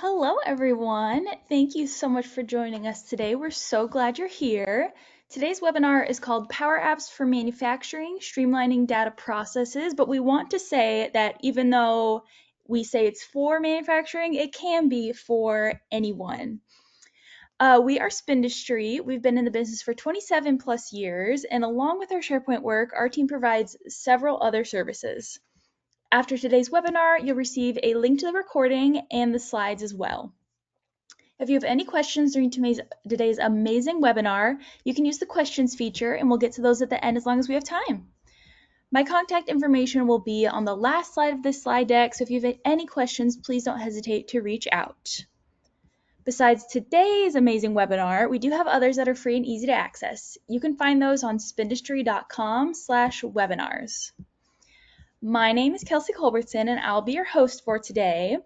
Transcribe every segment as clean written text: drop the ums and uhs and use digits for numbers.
Hello, everyone. Thank you so much for joining us today. We're so glad you're here. Today's webinar is called Power Apps for Manufacturing, Streamlining Data Processes, but we want to say that even though we say it's for manufacturing, it can be for anyone. We are Spindustry. We've been in the business for 27 plus years, and along with our SharePoint work, our team provides several other services. After today's webinar, you'll receive a link to the recording and the slides as well. If you have any questions during today's amazing webinar, you can use the questions feature and we'll get to those at the end as long as we have time. My contact information will be on the last slide of this slide deck, so if you have any questions, please don't hesitate to reach out. Besides today's amazing webinar, we do have others that are free and easy to access. You can find those on spindustry.com/webinars. My name is Kelsey Culbertson, and I'll be your host for today.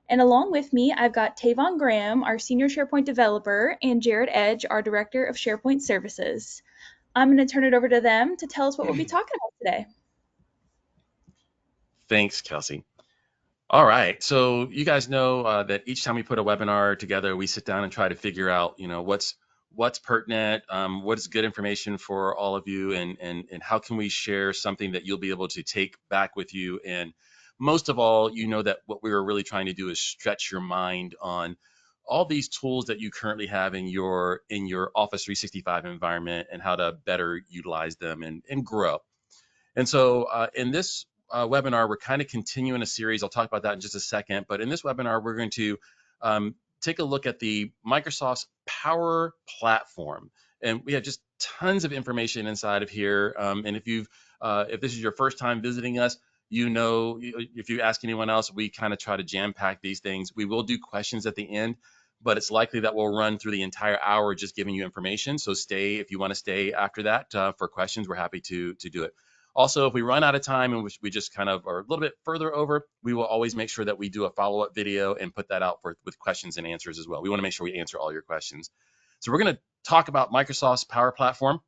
And along with me, I've got Tavon Graham, our Senior SharePoint Developer, and Jared Edge, our Director of SharePoint Services. I'm going to turn it over to them to tell us what we'll be talking about today. Thanks, Kelsey. All right, so you guys know that each time we put a webinar together, we sit down and try to figure out, what's pertinent, what is good information for all of you, and how can we share something that you'll be able to take back with you. And most of all, you know that what we were really trying to do is stretch your mind on all these tools that you currently have in your Office 365 environment and how to better utilize them and grow. And so in this webinar, we're kind of continuing a series. I'll talk about that in just a second. But in this webinar, we're going to take a look at the Microsoft's Power Platform. And we have just tons of information inside of here. And if this is your first time visiting us, if you ask anyone else, we kind of try to jam pack these things. We will do questions at the end, but it's likely that we'll run through the entire hour just giving you information. So stay if you want to stay after that for questions. We're happy to do it. Also, if we run out of time and we just kind of are a little bit further over, we will always make sure that we do a follow-up video and put that out with questions and answers as well. We want to make sure we answer all your questions. So we're going to talk about Microsoft's Power Platform.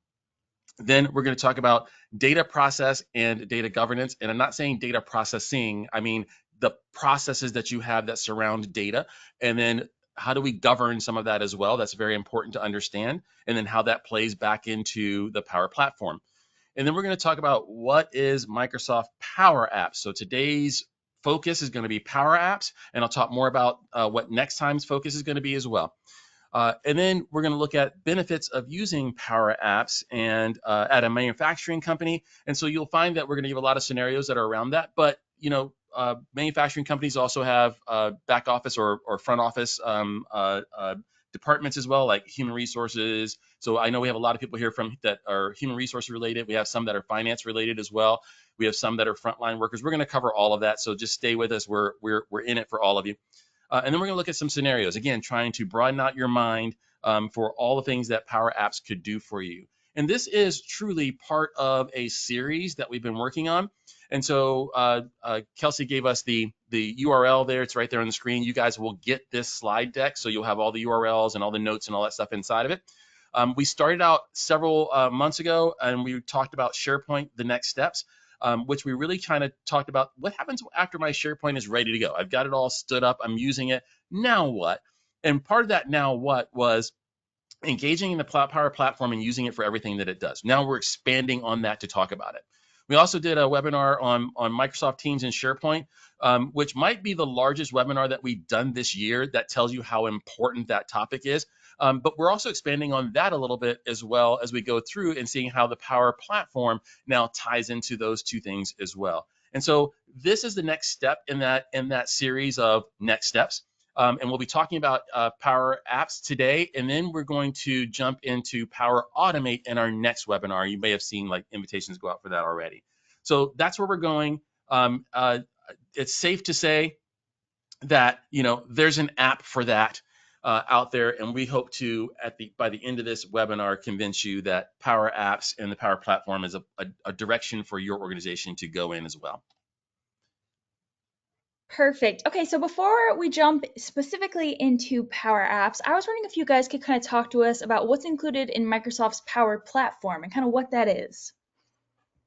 Then we're going to talk about data process and data governance. And I'm not saying data processing, I mean the processes that you have that surround data. And then how do we govern some of that as well? That's very important to understand. And then how that plays back into the Power Platform. And then we're going to talk about what is Microsoft Power Apps. So today's focus is going to be Power Apps, and I'll talk more about what next time's focus is going to be as well. And then we're going to look at benefits of using Power Apps and at a manufacturing company. And so you'll find that we're going to give a lot of scenarios that are around that. But manufacturing companies also have back office or front office departments as well, like human resources. So I know we have a lot of people here that are human resource related. We have some that are finance related as well. We have some that are frontline workers. We're going to cover all of that. So just stay with us. We're in it for all of you. And then we're going to look at some scenarios, again, trying to broaden out your mind for all the things that Power Apps could do for you. And this is truly part of a series that we've been working on. And so Kelsey gave us the URL there. It's right there on the screen. You guys will get this slide deck, so you'll have all the URLs and all the notes and all that stuff inside of it. We started out several months ago, and we talked about SharePoint, the next steps. Which we really kind of talked about what happens after my SharePoint is ready to go. I've got it all stood up. I'm using it. Now what? And part of that now what was engaging in the Power Platform and using it for everything that it does. Now we're expanding on that to talk about it. We also did a webinar on Microsoft Teams and SharePoint, which might be the largest webinar that we've done this year that tells you how important that topic is. But we're also expanding on that a little bit as well as we go through and seeing how the Power Platform now ties into those two things as well. And so this is the next step in that series of next steps. And we'll be talking about Power Apps today, and then we're going to jump into Power Automate in our next webinar. You may have seen like invitations go out for that already. So that's where we're going. It's safe to say that there's an app for that out there, and we hope to by the end of this webinar convince you that Power Apps and the Power Platform is a direction for your organization to go in as well. Perfect. Okay, so before we jump specifically into Power Apps, I was wondering if you guys could kind of talk to us about what's included in Microsoft's Power Platform and kind of what that is.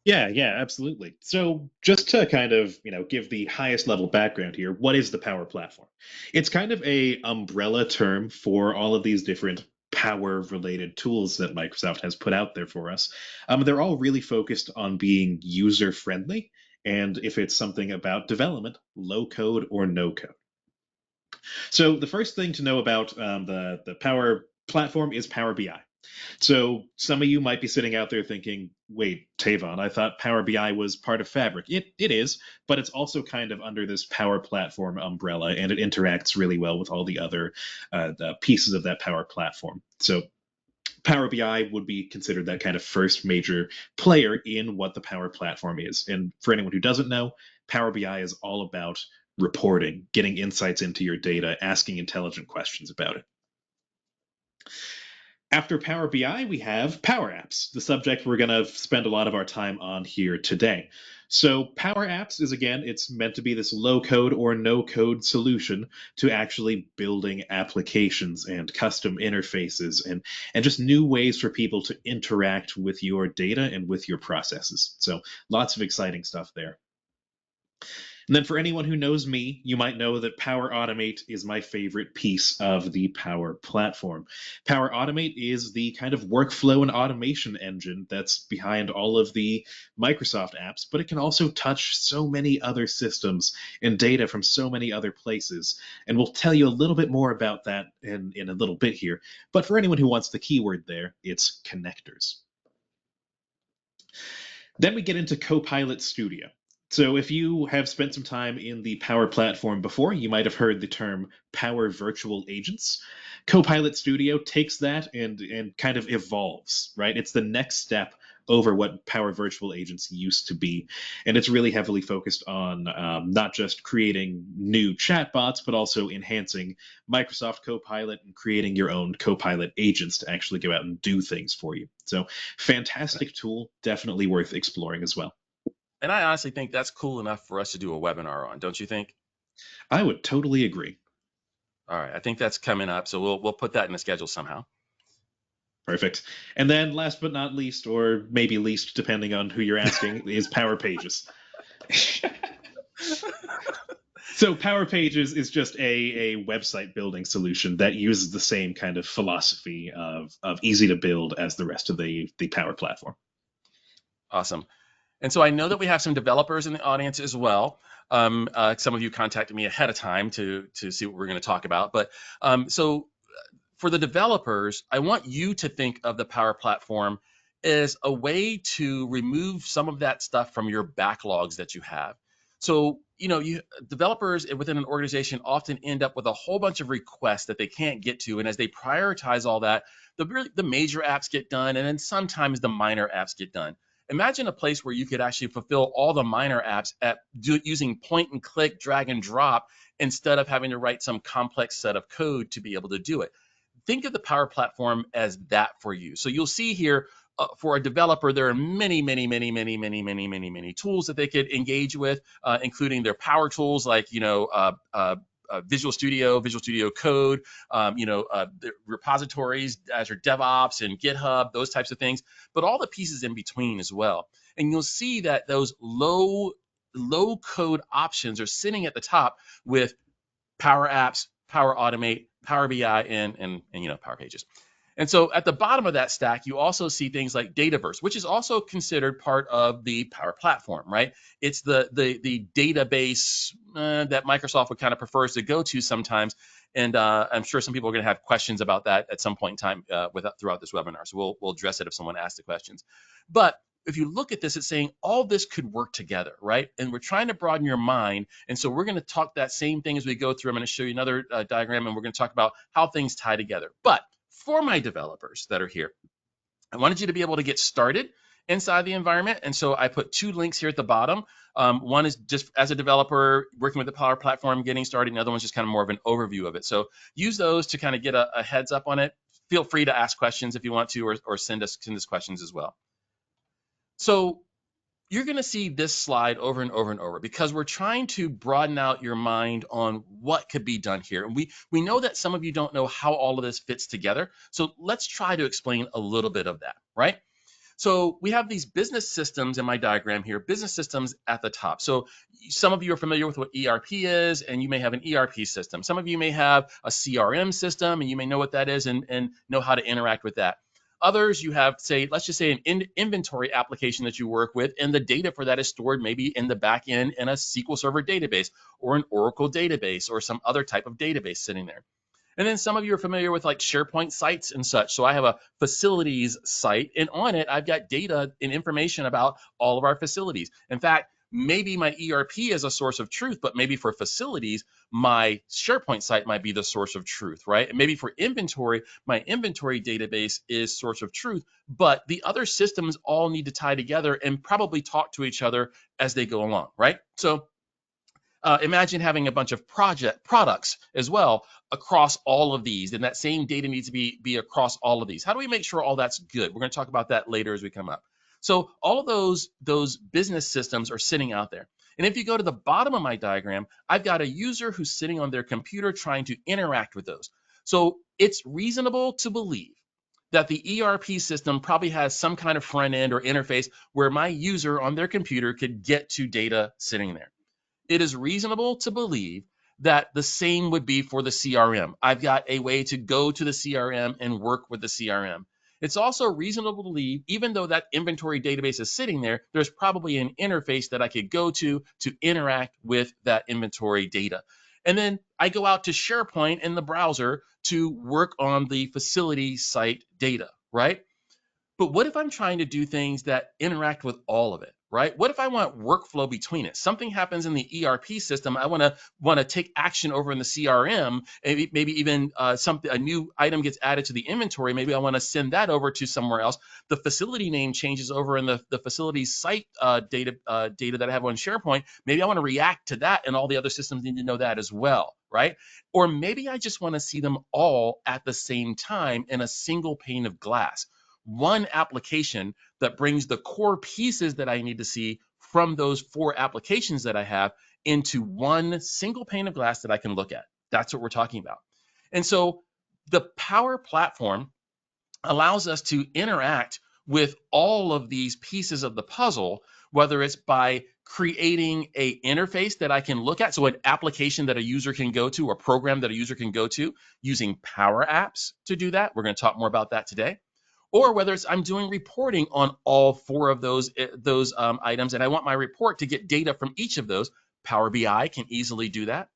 Yeah, absolutely. So, just to kind of, give the highest level background here, what is the Power Platform? It's kind of a umbrella term for all of these different power related tools that Microsoft has put out there for us. They're all really focused on being user friendly, and if it's something about development, low code or no code. So, the first thing to know about the Power Platform is Power BI. So some of you might be sitting out there thinking, wait, Tavon, I thought Power BI was part of Fabric. It is, but it's also kind of under this Power Platform umbrella, and it interacts really well with all the other the pieces of that Power Platform. So Power BI would be considered that kind of first major player in what the Power Platform is. And for anyone who doesn't know, Power BI is all about reporting, getting insights into your data, asking intelligent questions about it. After Power BI, we have Power Apps, the subject we're going to spend a lot of our time on here today. So, Power Apps is again, it's meant to be this low code or no code solution to actually building applications and custom interfaces and just new ways for people to interact with your data and with your processes. So, lots of exciting stuff there. And then for anyone who knows me, you might know that Power Automate is my favorite piece of the Power Platform. Power Automate is the kind of workflow and automation engine that's behind all of the Microsoft apps, but it can also touch so many other systems and data from so many other places. And we'll tell you a little bit more about that in a little bit here. But for anyone who wants the keyword there, it's connectors. Then we get into Copilot Studio. So if you have spent some time in the Power Platform before, you might have heard the term Power Virtual Agents. Copilot Studio takes that and kind of evolves, right? It's the next step over what Power Virtual Agents used to be. And it's really heavily focused on not just creating new chatbots, but also enhancing Microsoft Copilot and creating your own Copilot agents to actually go out and do things for you. So, fantastic tool, definitely worth exploring as well. And I honestly think that's cool enough for us to do a webinar on, don't you think? I would totally agree. All right, I think that's coming up, so we'll put that in the schedule somehow. Perfect. And then last but not least, or maybe least, depending on who you're asking, is Power Pages. So Power Pages is just a website building solution that uses the same kind of philosophy of easy to build as the rest of the Power Platform. Awesome. And so I know that we have some developers in the audience as well. Some of you contacted me ahead of time to see what we're going to talk about. But so for the developers, I want you to think of the Power Platform as a way to remove some of that stuff from your backlogs that you have. So, developers within an organization often end up with a whole bunch of requests that they can't get to. And as they prioritize all that, the major apps get done, and then sometimes the minor apps get done. Imagine a place where you could actually fulfill all the minor apps using point and click, drag and drop, instead of having to write some complex set of code to be able to do it. Think of the Power Platform as that for you. So you'll see here, for a developer, there are many, many, many, many, many, many, many, many tools that they could engage with, including their power tools like Visual Studio Code, the repositories, Azure DevOps and GitHub, those types of things, but all the pieces in between as well. And you'll see that those low code options are sitting at the top with Power Apps, Power Automate, Power BI, and Power Pages. And so at the bottom of that stack, you also see things like Dataverse, which is also considered part of the Power Platform, right? It's the database that Microsoft would kind of prefers to go to sometimes. And I'm sure some people are going to have questions about that at some point in time throughout this webinar. So we'll address it if someone asks the questions. But if you look at this, it's saying all this could work together, right? And we're trying to broaden your mind. And so we're going to talk that same thing as we go through. I'm going to show you another diagram, and we're going to talk about how things tie together. But for my developers that are here, I wanted you to be able to get started inside the environment. And so I put two links here at the bottom. One is just as a developer working with the Power Platform, getting started. And the other one's just kind of more of an overview of it. So use those to kind of get a heads up on it. Feel free to ask questions if you want to, or send us questions as well. So you're going to see this slide over and over and over because we're trying to broaden out your mind on what could be done here. And we know that some of you don't know how all of this fits together. So let's try to explain a little bit of that, right? So we have these business systems in my diagram here, business systems at the top. So some of you are familiar with what ERP is, and you may have an ERP system. Some of you may have a CRM system, and you may know what that is and know how to interact with that. Others, you have, say, let's just say an inventory application that you work with, and the data for that is stored maybe in the back end in a SQL Server database or an Oracle database or some other type of database sitting there. And then some of you are familiar with like SharePoint sites and such. So I have a facilities site, and on it, I've got data and information about all of our facilities. In fact, maybe my ERP is a source of truth, but maybe for facilities, my SharePoint site might be the source of truth, right? And maybe for inventory, my inventory database is source of truth, but the other systems all need to tie together and probably talk to each other as they go along, right? So imagine having a bunch of products as well across all of these, and that same data needs to be across all of these. How do we make sure all that's good? We're going to talk about that later as we come up. So all of those business systems are sitting out there. And if you go to the bottom of my diagram, I've got a user who's sitting on their computer trying to interact with those. So it's reasonable to believe that the ERP system probably has some kind of front end or interface where my user on their computer could get to data sitting there. It is reasonable to believe that the same would be for the CRM. I've got a way to go to the CRM and work with the CRM. It's also reasonable to believe, even though that inventory database is sitting there, there's probably an interface that I could go to interact with that inventory data. And then I go out to SharePoint in the browser to work on the facility site data, right? But what if I'm trying to do things that interact with all of it, right? What if I want workflow between it? Something happens in the ERP system. I want to take action over in the CRM, and maybe even a new item gets added to the inventory. Maybe I want to send that over to somewhere else. The facility name changes over in the facility site data that I have on SharePoint. Maybe I want to react to that, and all the other systems need to know that as well, right? Or maybe I just want to see them all at the same time in a single pane of glass. One application that brings the core pieces that I need to see from those 4 applications that I have into one single pane of glass that I can look at. That's what we're talking about. And so the Power Platform allows us to interact with all of these pieces of the puzzle, whether it's by creating a interface that I can look at, so an application that a user can go to, or program that a user can go to, using Power Apps to do that. We're going to talk more about that today. Or whether it's I'm doing reporting on all 4 of those items, and I want my report to get data from each of those. Power BI can easily do that.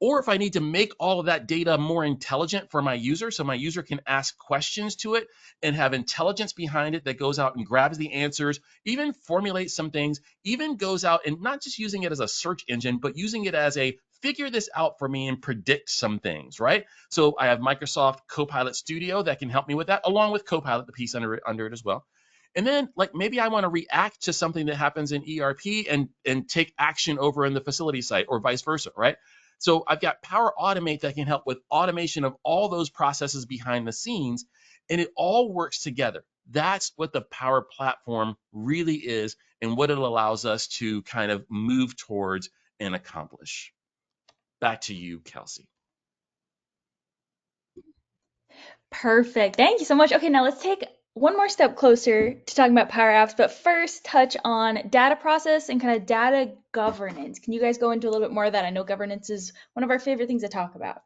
Or if I need to make all of that data more intelligent for my user, so my user can ask questions to it and have intelligence behind it that goes out and grabs the answers, even formulates some things, even goes out and not just using it as a search engine, but using it as a figure this out for me and predict some things, right? So I have Microsoft Copilot Studio that can help me with that, along with Copilot, the piece under it as well. And then, like, maybe I want to react to something that happens in ERP and take action over in the facility site, or vice versa, right? So I've got Power Automate that can help with automation of all those processes behind the scenes, and it all works together. That's what the Power Platform really is, and what it allows us to kind of move towards and accomplish. Back to you, Kelsey. Perfect. Thank you so much. Okay, now let's take one more step closer to talking about Power Apps, but first touch on data process and kind of data governance. Can you guys go into a little bit more of that? I know governance is one of our favorite things to talk about.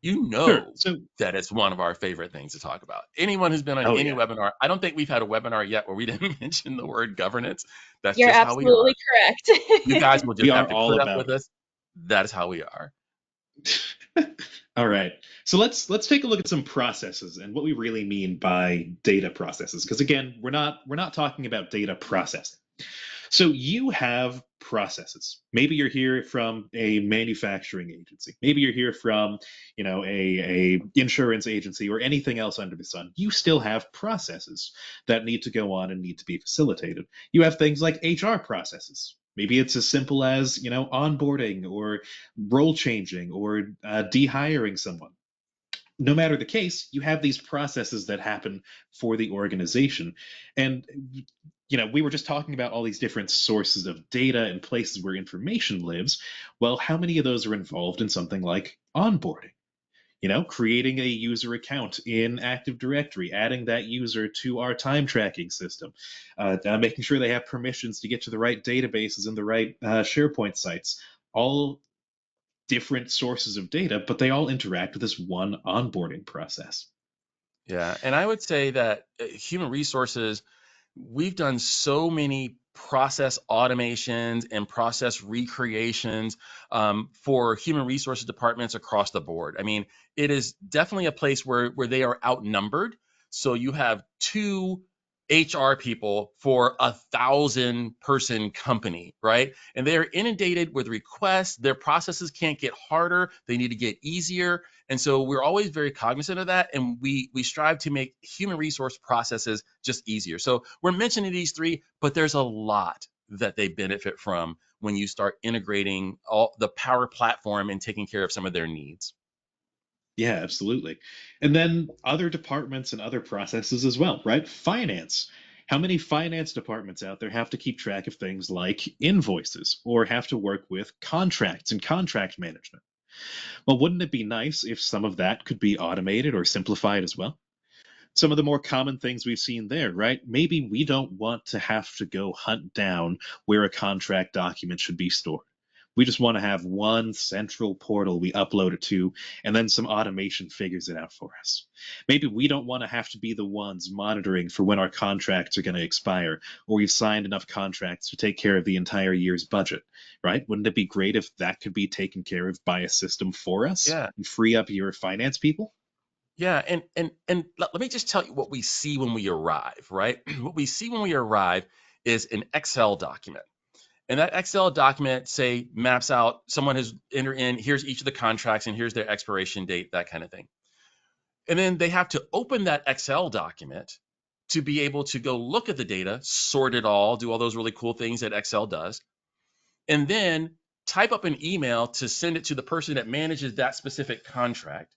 You know that it's one of our favorite things to talk about. Anyone who's been on any webinar, I don't think we've had a webinar yet where we didn't mention the word governance. That's You're just how we are. absolutely correct. You guys will just have to put up with it. us. That is how we are. All right. So let's take a look at some processes and what we really mean by data processes. Because again, we're not talking about data processing. So you have processes. Maybe you're here from a manufacturing agency. Maybe you're here from, a insurance agency or anything else under the sun. You still have processes that need to go on and need to be facilitated. You have things like HR processes. Maybe it's as simple as, onboarding or role changing or dehiring someone. No matter the case, you have these processes that happen for the organization. And, we were just talking about all these different sources of data and places where information lives. Well, how many of those are involved in something like onboarding? Creating a user account in Active Directory, adding that user to our time tracking system, making sure they have permissions to get to the right databases and the right SharePoint sites. All different sources of data, but they all interact with this one onboarding process. Yeah, and I would say that human resources, we've done so many process automations and process recreations for human resources departments across the board. I mean, it is definitely a place where they are outnumbered. So you have two HR people for 1,000-person company, right? And they are inundated with requests. Their processes can't get harder. They need to get easier. And so we're always very cognizant of that, and we strive to make human resource processes just easier. So we're mentioning these three, but there's a lot that they benefit from when you start integrating all the Power Platform and taking care of some of their needs. Yeah, absolutely. And then other departments and other processes as well, right? Finance. How many finance departments out there have to keep track of things like invoices or have to work with contracts and contract management? Well, wouldn't it be nice if some of that could be automated or simplified as well? Some of the more common things we've seen there, right? Maybe we don't want to have to go hunt down where a contract document should be stored. We just want to have one central portal we upload it to, and then some automation figures it out for us. Maybe we don't want to have to be the ones monitoring for when our contracts are going to expire, or we've signed enough contracts to take care of the entire year's budget, right? Wouldn't it be great if that could be taken care of by a system for us Yeah, and free up your finance people? yeah, and let me just tell you what we see when we arrive, right? What we see when we arrive is an Excel document. And that Excel document, say, maps out someone has entered in, here's each of the contracts and here's their expiration date, that kind of thing. And then they have to open that Excel document to be able to go look at the data, sort it all, do all those really cool things that Excel does, and then type up an email to send it to the person that manages that specific contract.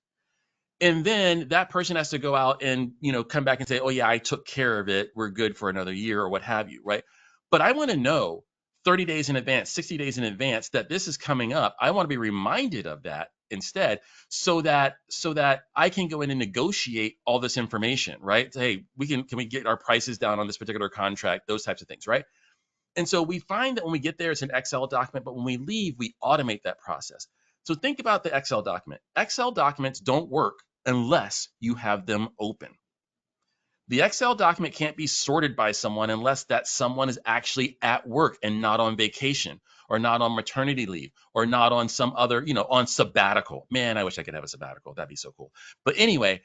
And then that person has to go out and come back and say, oh yeah, I took care of it, we're good for another year or what have you, right? But I want to know 30 days in advance, 60 days in advance that this is coming up. I want to be reminded of that instead, so that I can go in and negotiate all this information, right? Hey, can we get our prices down on this particular contract, those types of things, right? And so we find that when we get there, it's an Excel document, but when we leave, we automate that process. So think about the Excel document. Excel documents don't work unless you have them open. The Excel document can't be sorted by someone unless that someone is actually at work and not on vacation or not on maternity leave or not on some other, on sabbatical. Man, I wish I could have a sabbatical. That'd be so cool. But anyway,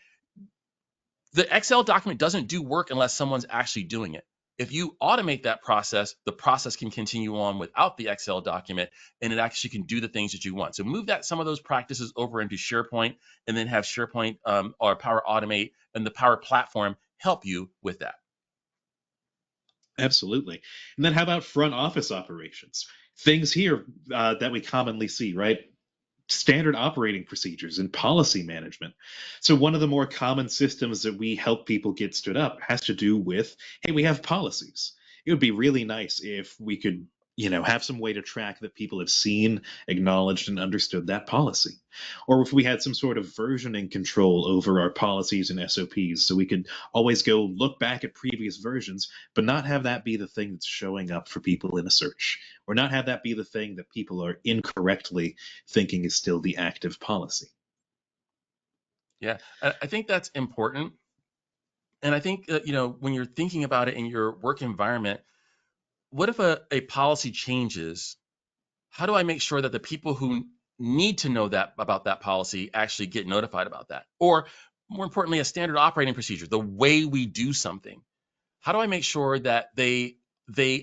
the Excel document doesn't do work unless someone's actually doing it. If you automate that process, the process can continue on without the Excel document, and it actually can do the things that you want. So move some of those practices over into SharePoint, and then have SharePoint or Power Automate and the Power Platform help you with that. Absolutely. And then how about front office operations? Things here that we commonly see, right? Standard operating procedures and policy management. So, one of the more common systems that we help people get stood up has to do with, hey, we have policies. It would be really nice if we could, have some way to track that people have seen, acknowledged, and understood that policy. Or if we had some sort of versioning control over our policies and SOPs, so we could always go look back at previous versions, but not have that be the thing that's showing up for people in a search, or not have that be the thing that people are incorrectly thinking is still the active policy. Yeah, I think that's important. And I think that, when you're thinking about it in your work environment, what if a policy changes? How do I make sure that the people who need to know that about that policy actually get notified about that? Or more importantly, a standard operating procedure, the way we do something. How do I make sure that they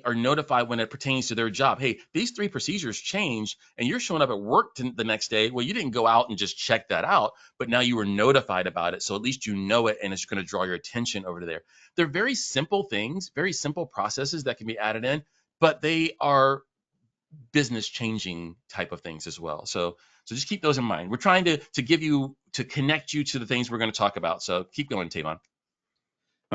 are notified when it pertains to their job? Hey, these 3 procedures changed and you're showing up at work the next day. Well, you didn't go out and just check that out, but now you were notified about it. So at least you know it, and it's going to draw your attention over to there. They're very simple things, very simple processes that can be added in, but they are business changing type of things as well. So just keep those in mind. We're trying to connect you to the things we're going to talk about. So keep going, Tavon.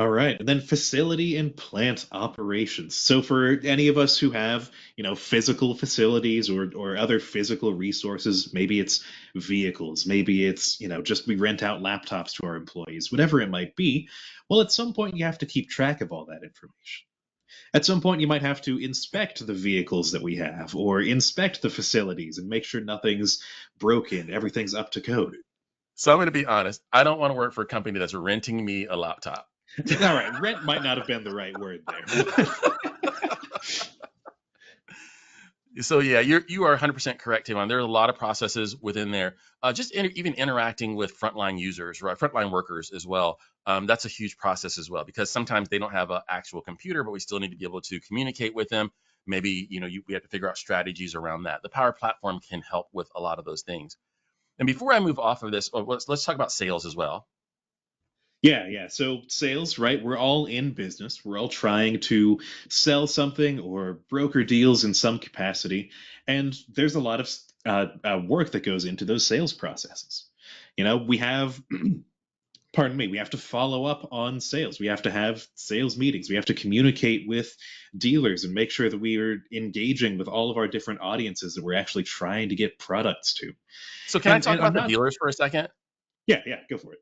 All right. And then facility and plant operations. So for any of us who have, physical facilities or other physical resources, maybe it's vehicles, maybe it's, just we rent out laptops to our employees, whatever it might be. Well, at some point you have to keep track of all that information. At some point you might have to inspect the vehicles that we have or inspect the facilities and make sure nothing's broken, everything's up to code. So I'm going to be honest. I don't want to work for a company that's renting me a laptop. All right, rent might not have been the right word there. So yeah, you are 100% correct, Tavon. There are a lot of processes within there. Even interacting with frontline users, right, frontline workers as well. That's a huge process as well because sometimes they don't have an actual computer, but we still need to be able to communicate with them. Maybe we have to figure out strategies around that. The Power Platform can help with a lot of those things. And before I move off of this, let's talk about sales as well. Yeah. So sales, right? We're all in business. We're all trying to sell something or broker deals in some capacity. And there's a lot of work that goes into those sales processes. We have, pardon me, we have to follow up on sales. We have to have sales meetings. We have to communicate with dealers and make sure that we are engaging with all of our different audiences that we're actually trying to get products to. So can I talk I'm about the not, dealers for a second? yeah, go for it.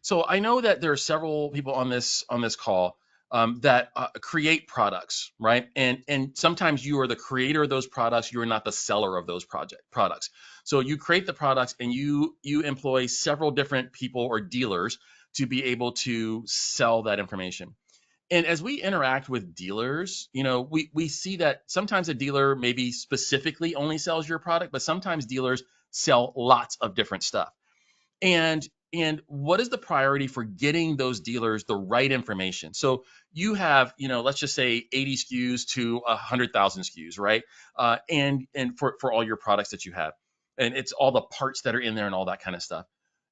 So I know that there are several people on this call that create products, right? And sometimes you are the creator of those products. You are not the seller of those products. So you create the products and you employ several different people or dealers to be able to sell that information. And as we interact with dealers, we see that sometimes a dealer maybe specifically only sells your product, but sometimes dealers sell lots of different stuff. And what is the priority for getting those dealers the right information? So you have, let's just say 80 SKUs to 100,000 SKUs, right? And for all your products that you have, and it's all the parts that are in there and all that kind of stuff.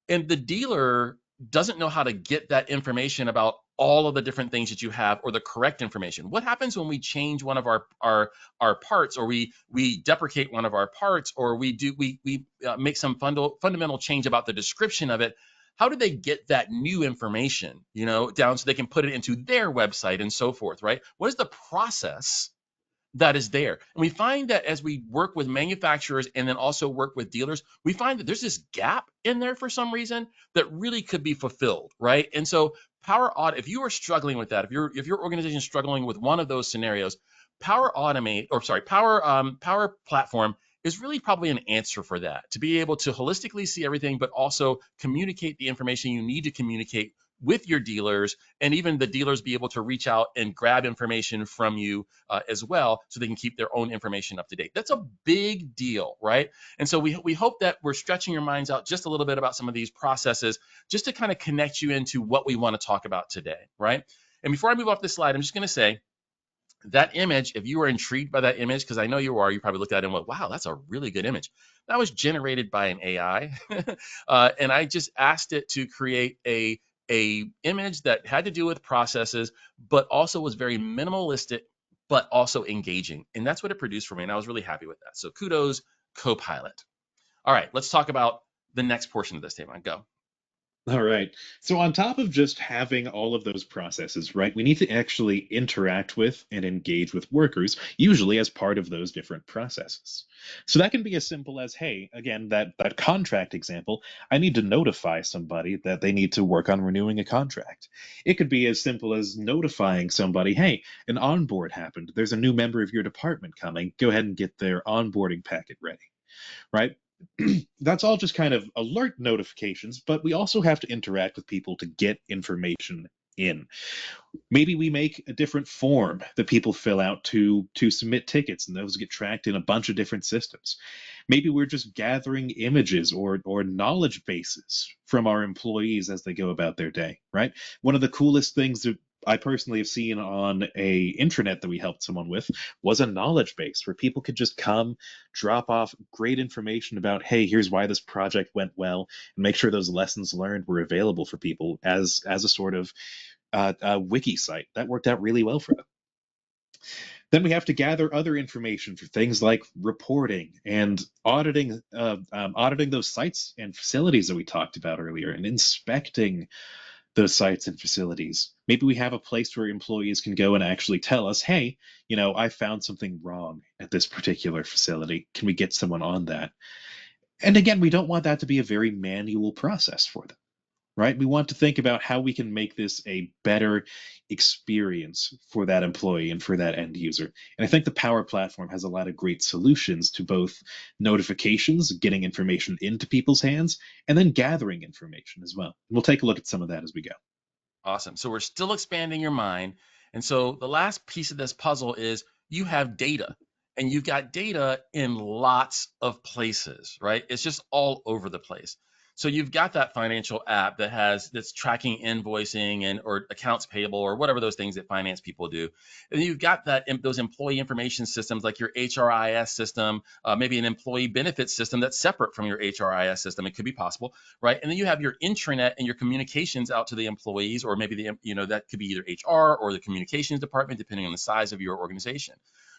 And the dealer doesn't know how to get that information about all of the different things that you have or the correct information. What happens when we change one of our parts, or we deprecate one of our parts, or we make some fundamental change about the description of it? How do they get that new information, down so they can put it into their website and so forth, right? What is the process that is there? And we find that as we work with manufacturers and then also work with dealers, we find that there's this gap in there for some reason that really could be fulfilled, right? And so Power Automate, if you are struggling with that, if your organization is struggling with one of those scenarios, Power Platform is really probably an answer for that, to be able to holistically see everything, but also communicate the information you need to communicate with your dealers, and even the dealers be able to reach out and grab information from you as well, so they can keep their own information up to date. That's a big deal, right? And so we hope that we're stretching your minds out just a little bit about some of these processes, just to kind of connect you into what we want to talk about today, right? And before I move off this slide, I'm just going to say that image, if you are intrigued by that image, because I know you are, you probably looked at it and went, wow, that's a really good image. That was generated by an AI. And I just asked it to create a image that had to do with processes, but also was very minimalistic, but also engaging. And that's what it produced for me. And I was really happy with that. So kudos, Copilot. All right, let's talk about the next portion of this, Tavon. Go. All right. So on top of just having all of those processes, right, we need to actually interact with and engage with workers, usually as part of those different processes. So that can be as simple as, hey, again, that contract example, I need to notify somebody that they need to work on renewing a contract. It could be as simple as notifying somebody, hey, an onboard happened. There's a new member of your department coming. Go ahead and get their onboarding packet ready, right? That's all just kind of alert notifications, but we also have to interact with people to get information in. Maybe we make a different form that people fill out to submit tickets, and those get tracked in a bunch of different systems. Maybe we're just gathering images or knowledge bases from our employees as they go about their day, right? One of the coolest things that I personally have seen on a intranet that we helped someone with was a knowledge base where people could just come, drop off great information about, hey, here's why this project went well, and make sure those lessons learned were available for people as a sort of wiki site. That worked out really well for them. Then we have to gather other information for things like reporting and auditing those sites and facilities that we talked about earlier, and inspecting those sites and facilities. Maybe we have a place where employees can go and actually tell us, hey, I found something wrong at this particular facility. Can we get someone on that? And again, we don't want that to be a very manual process for them, right? We want to think about how we can make this a better experience for that employee and for that end user. And I think the Power Platform has a lot of great solutions to both notifications, getting information into people's hands, and then gathering information as well. We'll take a look at some of that as we go. Awesome. So we're still expanding your mind. And so the last piece of this puzzle is you have data, and you've got data in lots of places, right? It's just all over the place. So you've got that financial app that's tracking invoicing and or accounts payable or whatever those things that finance people do. And you've got those employee information systems like your HRIS system, maybe an employee benefits system that's separate from your HRIS system. It could be possible, right? And then you have your intranet and your communications out to the employees, or maybe that could be either HR or the communications department, depending on the size of your organization,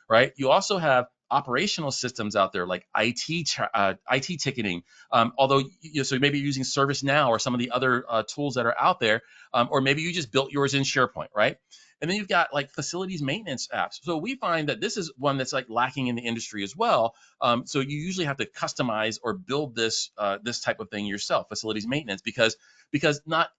right? You also have operational systems out there like IT ticketing. Although, so maybe you're using ServiceNow or some of the other tools that are out there, or maybe you just built yours in SharePoint, right? And then you've got like facilities maintenance apps. So we find that this is one that's like lacking in the industry as well. So you usually have to customize or build this type of thing yourself, facilities maintenance, because not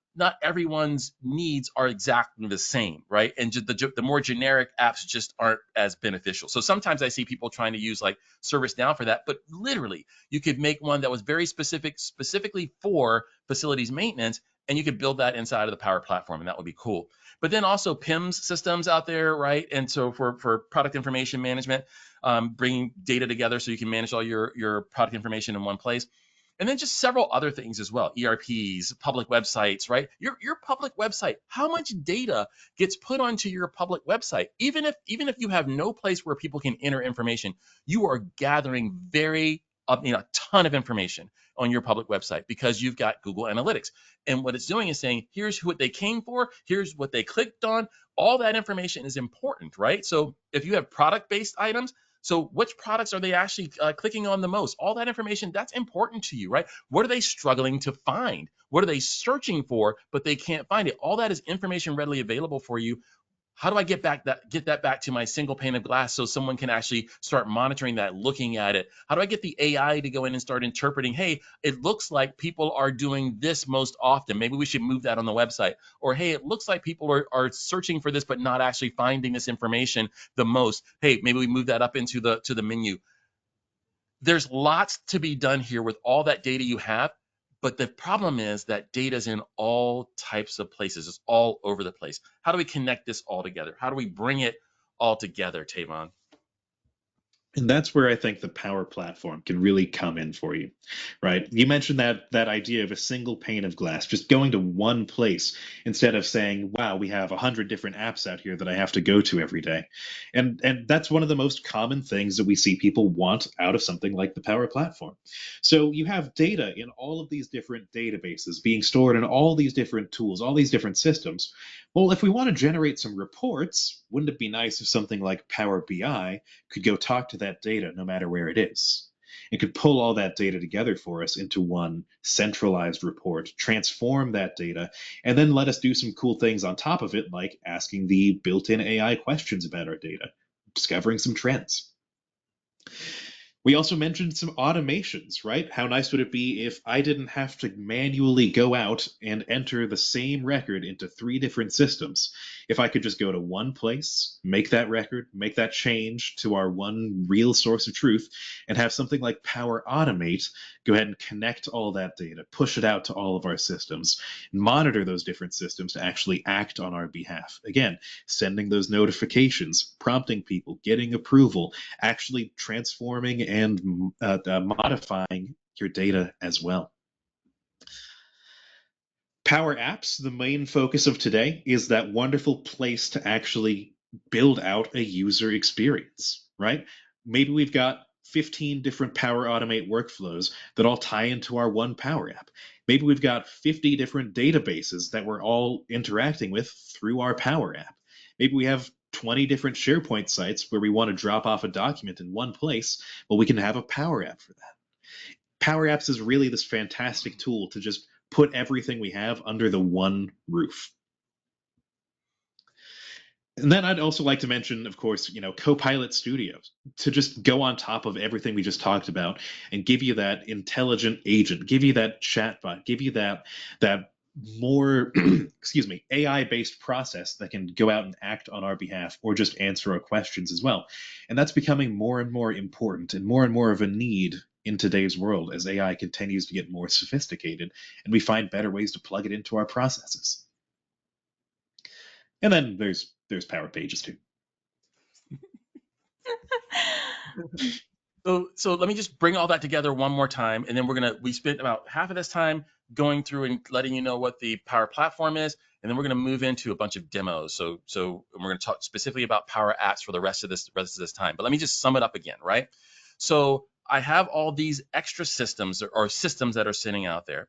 everyone's needs are exactly the same, right? And the more generic apps just aren't as beneficial. So sometimes I see people trying to use like ServiceNow for that, but literally you could make one that was very specifically for facilities maintenance, and you could build that inside of the Power Platform, and that would be cool. But then also PIMS systems out there, right? And so for product information management, bringing data together so you can manage all your product information in one place. And then just several other things as well, ERPs, public websites, right? Your public website, how much data gets put onto your public website? Even if you have no place where people can enter information, you are gathering a ton of information on your public website because you've got Google Analytics. And what it's doing is saying, here's what they came for, here's what they clicked on. All that information is important, right? So if you have product-based items, so which products are they actually clicking on the most? All that information, that's important to you, right? What are they struggling to find? What are they searching for, but they can't find it? All that is information readily available for you. How do I get that back to my single pane of glass so someone can actually start monitoring that, looking at it? How do I get the AI to go in and start interpreting, hey, it looks like people are doing this most often. Maybe we should move that on the website. Or, hey, it looks like people are searching for this but not actually finding this information the most. Hey, maybe we move that up into the menu. There's lots to be done here with all that data you have. But the problem is that data is in all types of places. It's all over the place. How do we connect this all together? How do we bring it all together, Tavon? And that's where I think the Power Platform can really come in for you, right? You mentioned that idea of a single pane of glass, just going to one place instead of saying, wow, we have 100 different apps out here that I have to go to every day. And that's one of the most common things that we see people want out of something like the Power Platform. So you have data in all of these different databases being stored in all these different tools, all these different systems. Well, if we want to generate some reports, wouldn't it be nice if something like Power BI could go talk to that data no matter where it is? It could pull all that data together for us into one centralized report, transform that data, and then let us do some cool things on top of it, like asking the built-in AI questions about our data, discovering some trends. We also mentioned some automations, right? How nice would it be if I didn't have to manually go out and enter the same record into 3 different systems? If I could just go to one place, make that record, make that change to our one real source of truth, and have something like Power Automate go ahead and connect all that data, push it out to all of our systems, monitor those different systems to actually act on our behalf. Again, sending those notifications, prompting people, getting approval, actually transforming and modifying your data as well. Power Apps, the main focus of today, is that wonderful place to actually build out a user experience, right? Maybe we've got 15 different Power Automate workflows that all tie into our one Power App. Maybe we've got 50 different databases that we're all interacting with through our Power App. Maybe we have 20 different SharePoint sites where we want to drop off a document in one place, well, we can have a Power App for that. Power Apps is really this fantastic tool to just put everything we have under the one roof. And then I'd also like to mention, of course, Copilot Studios to just go on top of everything we just talked about and give you that intelligent agent, give you that chatbot, give you that more, excuse me, AI-based process that can go out and act on our behalf or just answer our questions as well. And that's becoming more and more important and more of a need in today's world as AI continues to get more sophisticated and we find better ways to plug it into our processes. And then there's Power Pages too. So let me just bring all that together one more time, and then we spent about half of this time going through and letting you know what the Power Platform is, and then we're gonna move into a bunch of demos. So we're gonna talk specifically about Power Apps for the rest of this time. But let me just sum it up again, right? So I have all these extra systems or systems that are sitting out there.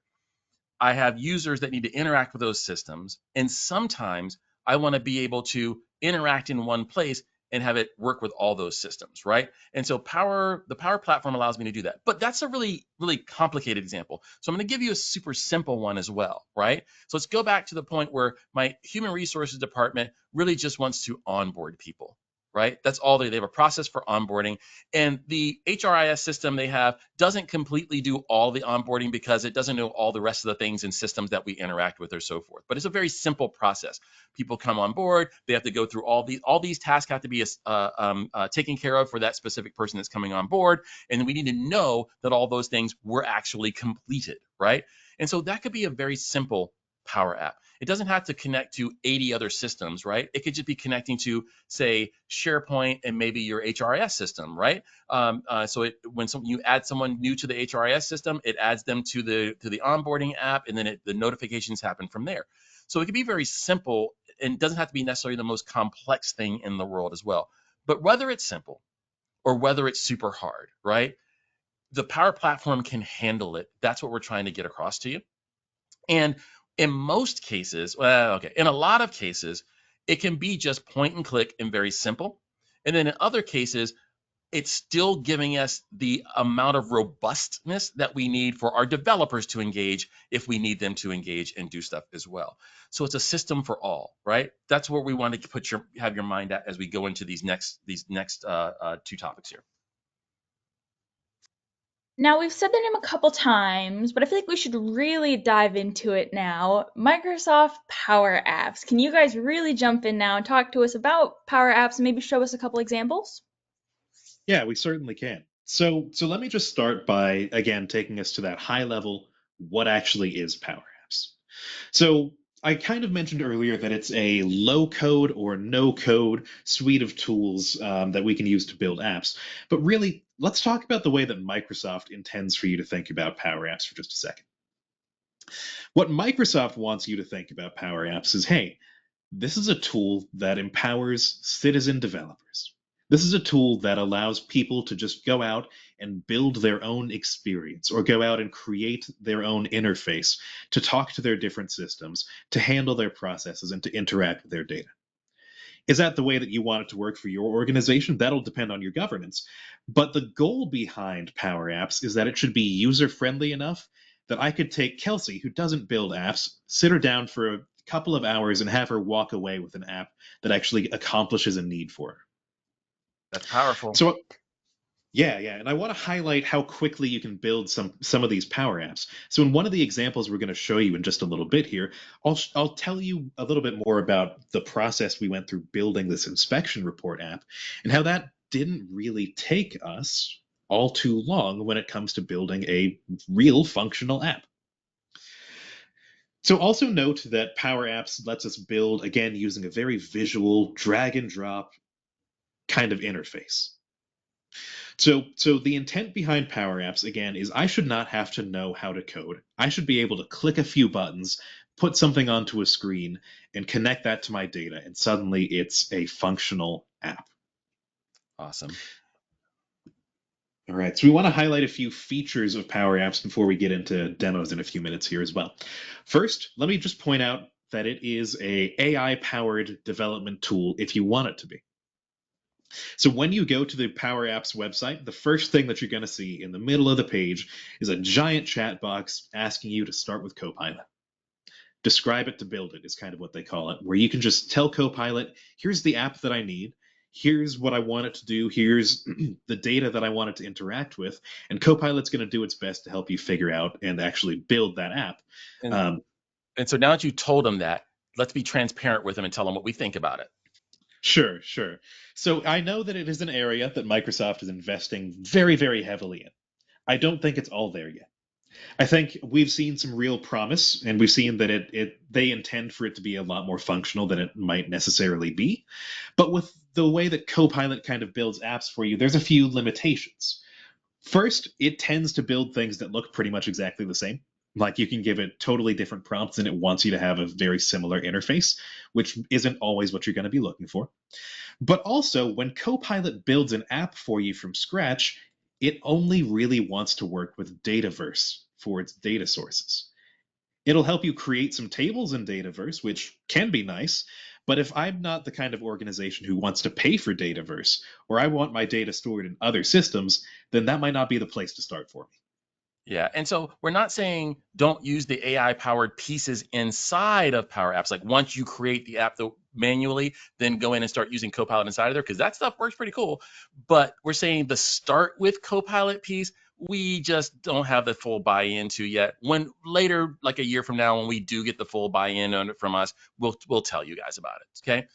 I have users that need to interact with those systems, and sometimes I want to be able to interact in one place and have it work with all those systems, right? And so the Power Platform allows me to do that. But that's a really, really complicated example. So I'm going to give you a super simple one as well, right? So let's go back to the point where my human resources department really just wants to onboard people, right? That's all they have a process for onboarding. And the HRIS system they have doesn't completely do all the onboarding because it doesn't know all the rest of the things and systems that we interact with or so forth. But it's a very simple process. People come on board, they have to go through all these tasks have to be taken care of for that specific person that's coming on board. And we need to know that all those things were actually completed, right? And so that could be a very simple Power App. It doesn't have to connect to 80 other systems, right? It could just be connecting to, say, SharePoint and maybe your HRIS system, right? So when you add someone new to the HRIS system, it adds them to the onboarding app, and then the notifications happen from there. So it can be very simple and doesn't have to be necessarily the most complex thing in the world as well. But whether it's simple or whether it's super hard, right? The Power Platform can handle it. That's what we're trying to get across to you. And in most cases, in a lot of cases, it can be just point and click and very simple. And then in other cases, it's still giving us the amount of robustness that we need for our developers to engage if we need them to engage and do stuff as well. So it's a system for all, right? That's where we want to have your mind at as we go into these next two topics here. Now, we've said the name a couple times, but I feel like we should really dive into it now. Microsoft Power Apps. Can you guys really jump in now and talk to us about Power Apps and maybe show us a couple examples? Yeah, we certainly can. So let me just start by, again, taking us to that high level, what actually is Power Apps? So I kind of mentioned earlier that it's a low code or no code suite of tools that we can use to build apps. But really, let's talk about the way that Microsoft intends for you to think about Power Apps for just a second. What Microsoft wants you to think about Power Apps is, hey, this is a tool that empowers citizen developers. This is a tool that allows people to just go out and build their own experience or go out and create their own interface to talk to their different systems, to handle their processes, and to interact with their data. Is that the way that you want it to work for your organization? That'll depend on your governance. But the goal behind Power Apps is that it should be user-friendly enough that I could take Kelsey, who doesn't build apps, sit her down for a couple of hours and have her walk away with an app that actually accomplishes a need for her. That's powerful. So yeah, and I want to highlight how quickly you can build some of these Power Apps. So in one of the examples we're going to show you in just a little bit here, I'll tell you a little bit more about the process we went through building this inspection report app and how that didn't really take us all too long when it comes to building a real functional app. So also note that Power Apps lets us build, again, using a very visual drag and drop kind of interface. So the intent behind Power Apps, again, is I should not have to know how to code. I should be able to click a few buttons, put something onto a screen, and connect that to my data, and suddenly it's a functional app. Awesome. All right, so we want to highlight a few features of Power Apps before we get into demos in a few minutes here as well. First, let me just point out that it is a AI-powered development tool if you want it to be. So when you go to the Power Apps website, the first thing that you're going to see in the middle of the page is a giant chat box asking you to start with Copilot. Describe it to build it is kind of what they call it, where you can just tell Copilot, here's the app that I need, here's what I want it to do, here's the data that I want it to interact with, and Copilot's going to do its best to help you figure out and actually build that app. And Um, and so now that you told them that, let's be transparent with them and tell them what we think about it. sure, sure. So I know that it is an area that Microsoft is investing very, very heavily in. I don't think it's all there yet. I think we've seen some real promise, and we've seen that they intend for it to be a lot more functional than it might necessarily be. But with the way that Copilot kind of builds apps for you, there's a few limitations. First, it tends to build things that look pretty much exactly the same. Like you can give it totally different prompts and it wants you to have a very similar interface, which isn't always what you're going to be looking for. But also, when Copilot builds an app for you from scratch, it only really wants to work with Dataverse for its data sources. It'll help you create some tables in Dataverse, which can be nice, but if I'm not the kind of organization who wants to pay for Dataverse, or I want my data stored in other systems, then that might not be the place to start for me. Yeah, and so we're not saying don't use the AI powered pieces inside of Power Apps. Like once you create the app manually, then go in and start using Copilot inside of there because that stuff works pretty cool. But we're saying the start with Copilot piece, we just don't have the full buy-in to yet. When later, like a year from now, when we do get the full buy-in on it from us, we'll tell you guys about it. Okay.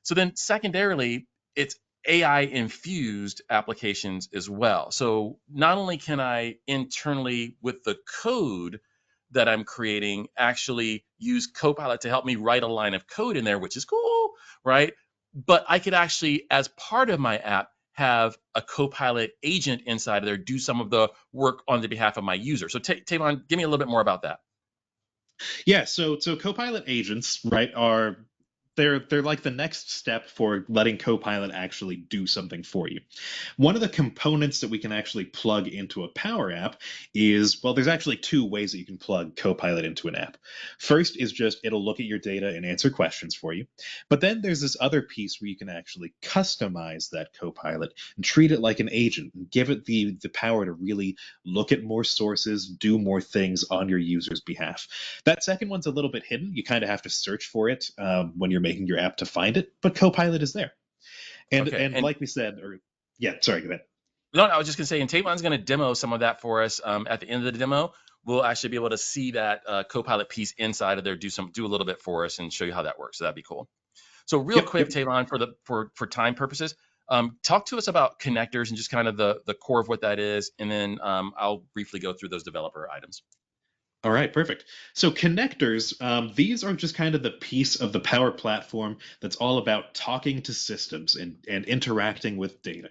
So then secondarily, it's AI infused applications as well. So not only can I internally with the code that I'm creating actually use Copilot to help me write a line of code in there, which is cool, right? But I could actually, as part of my app, have a Copilot agent inside of there do some of the work on the behalf of my user. So Tavon, give me a little bit more about that. Yeah, so Copilot agents, right, are they're like the next step for letting Copilot actually do something for you. One of the components that we can actually plug into a Power App is, well, there's actually two ways that you can plug Copilot into an app. First is just it'll look at your data and answer questions for you. But then there's this other piece where you can actually customize that Copilot and treat it like an agent and give it the power to really look at more sources, do more things on your user's behalf. That second one's a little bit hidden. You kind of have to search for it when you're making your app to find it, but Copilot is there. And Okay. and And like we said, or yeah, sorry, go ahead. no, I was just gonna say, and Tavon's gonna demo some of that for us. At the end of the demo, we'll actually be able to see that Copilot piece inside of there, do a little bit for us, and show you how that works. So that'd be cool. So real Yep, quick, yep. Tavon, for time purposes, talk to us about connectors and just kind of the core of what that is, and then I'll briefly go through those developer items. All right, perfect. So connectors, these are just kind of the piece of the Power Platform that's all about talking to systems and interacting with data.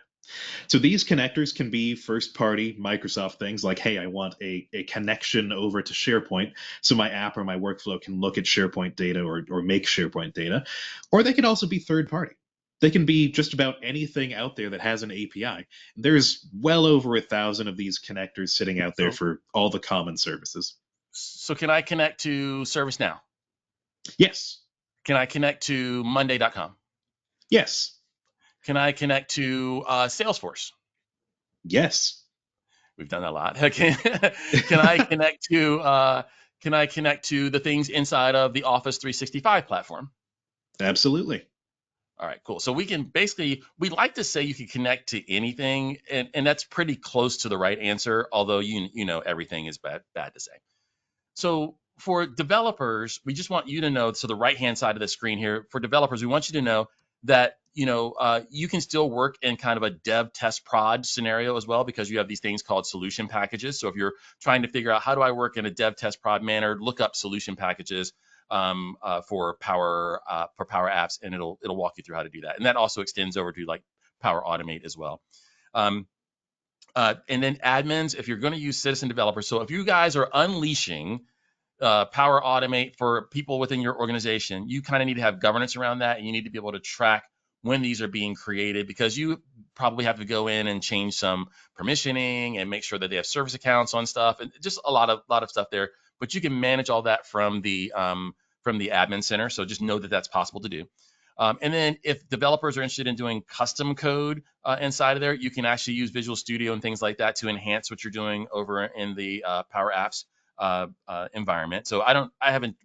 So these connectors can be first-party Microsoft things like, hey, I want a connection over to SharePoint so my app or my workflow can look at SharePoint data or make SharePoint data. Or they can also be third-party. They can be just about anything out there that has an API. There's well over 1,000 of these connectors sitting out there So for all the common services. so can I connect to ServiceNow? Yes, Can I connect to Monday.com? yes, Can I connect to Salesforce? yes. We've done that a lot. Can I connect to the things inside of the Office 365 platform? Absolutely. All right, cool. So we can basically, we like to say you can connect to anything, and that's pretty close to the right answer, although you know everything is bad to say. So for developers, we just want you to know, so the right-hand side of the screen here, for developers, we want you to know that, you can still work in kind of a dev test prod scenario as well, because you have these things called solution packages. So if you're trying to figure out how do I work in a dev test prod manner, look up solution packages for Power Apps, and it'll walk you through how to do that. And that also extends over to like Power Automate as well. Um, and then admins, if you're going to use citizen developers. So if you guys are unleashing Power Automate for people within your organization, you kind of need to have governance around that, and you need to be able to track when these are being created, because you probably have to go in and change some permissioning and make sure that they have service accounts on stuff, and just a lot of stuff there. But you can manage all that from the admin center. So just know that that's possible to do. And then if developers are interested in doing custom code inside of there, you can actually use Visual Studio and things like that to enhance what you're doing over in the Power Apps environment. So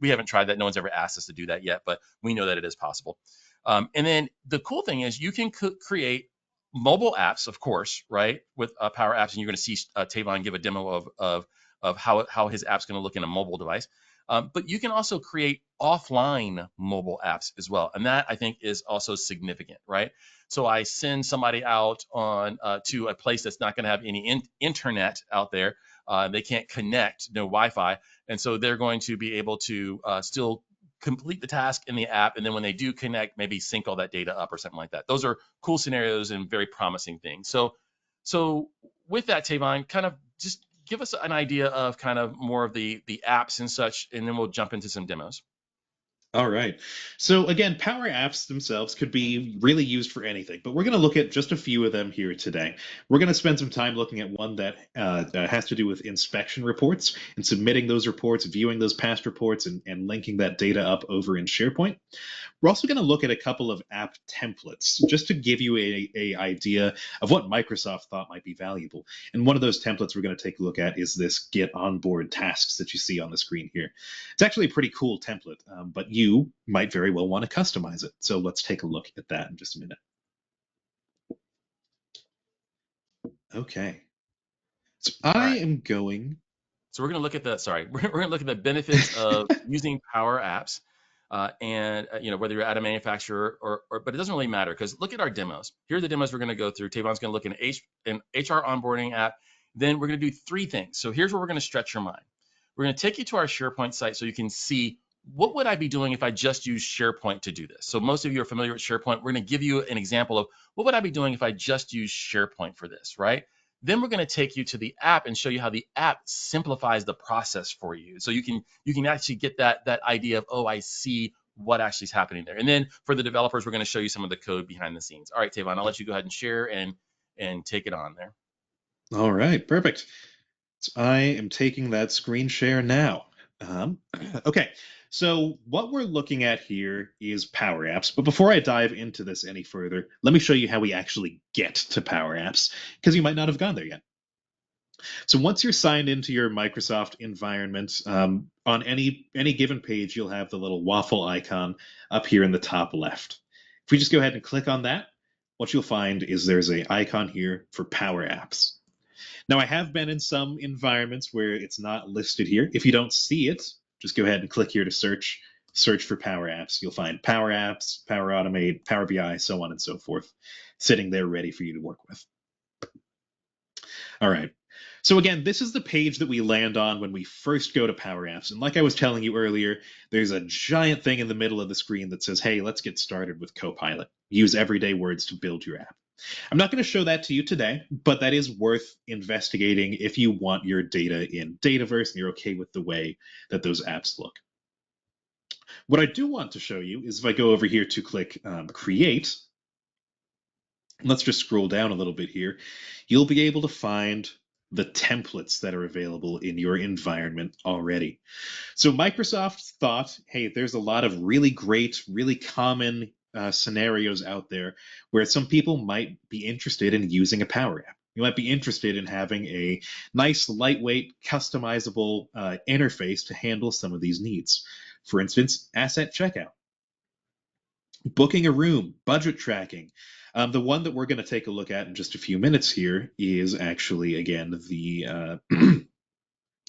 we haven't tried that. No one's ever asked us to do that yet, but we know that it is possible. And then the cool thing is you can create mobile apps, of course, right, with Power Apps, and you're going to see Tavon give a demo of how his app's going to look in a mobile device. But you can also create offline mobile apps as well, and that I think is also significant, right? So I send somebody out on to a place that's not going to have any internet out there. They can't connect, no Wi-Fi, and so they're going to be able to still complete the task in the app, and then when they do connect, maybe sync all that data up or something like that. Those are cool scenarios and very promising things. So with that, Tavon, kind of just give us an idea of kind of more of the apps and such, and then we'll jump into some demos. All right. So again, Power Apps themselves could be really used for anything, but we're going to look at just a few of them here today. We're going to spend some time looking at one that has to do with inspection reports and submitting those reports, viewing those past reports, and linking that data up over in SharePoint. We're also going to look at a couple of app templates just to give you a idea of what Microsoft thought might be valuable. And one of those templates we're going to take a look at is this Get Onboard Tasks that you see on the screen here. It's actually a pretty cool template, but you might very well want to customize it. So let's take a look at that in just a minute. Okay. So I am going. So we're going to look at we're going to look at the benefits of using Power Apps. And whether you're at a manufacturer but it doesn't really matter, because look at our demos. Here are the demos we're going to go through. Tavon's going to look at an HR onboarding app. Then we're going to do three things. So here's where we're going to stretch your mind. We're going to take you to our SharePoint site so you can see what would I be doing if I just use SharePoint to do this. So most of you are familiar with SharePoint. We're going to give you an example of what would I be doing if I just use SharePoint for this, right? Then we're going to take you to the app and show you how the app simplifies the process for you. So you can actually get that idea of, oh, I see what actually is happening there. And then for the developers, we're going to show you some of the code behind the scenes. All right, Tavon, I'll let you go ahead and share and take it on there. All right, perfect. So I am taking that screen share now. Okay, so what we're looking at here is Power Apps. But before I dive into this any further, let me show you how we actually get to Power Apps, because you might not have gone there yet. So once you're signed into your Microsoft environment, on any given page, you'll have the little waffle icon up here in the top left. If we just go ahead and click on that, what you'll find is there's an icon here for Power Apps. Now, I have been in some environments where it's not listed here. If you don't see it, just go ahead and click here to search for Power Apps. You'll find Power Apps, Power Automate, Power BI, so on and so forth, sitting there ready for you to work with. All right. So again, this is the page that we land on when we first go to Power Apps. And like I was telling you earlier, there's a giant thing in the middle of the screen that says, hey, let's get started with Copilot. Use everyday words to build your app. I'm not going to show that to you today, but that is worth investigating if you want your data in Dataverse and you're okay with the way that those apps look. What I do want to show you is if I go over here to click Create, let's just scroll down a little bit here, you'll be able to find the templates that are available in your environment already. So Microsoft thought, hey, there's a lot of really great, really common scenarios out there where some people might be interested in using a Power App. You might be interested in having a nice, lightweight, customizable interface to handle some of these needs. For instance, asset checkout, booking a room, budget tracking. The one that we're going to take a look at in just a few minutes here is actually, again, the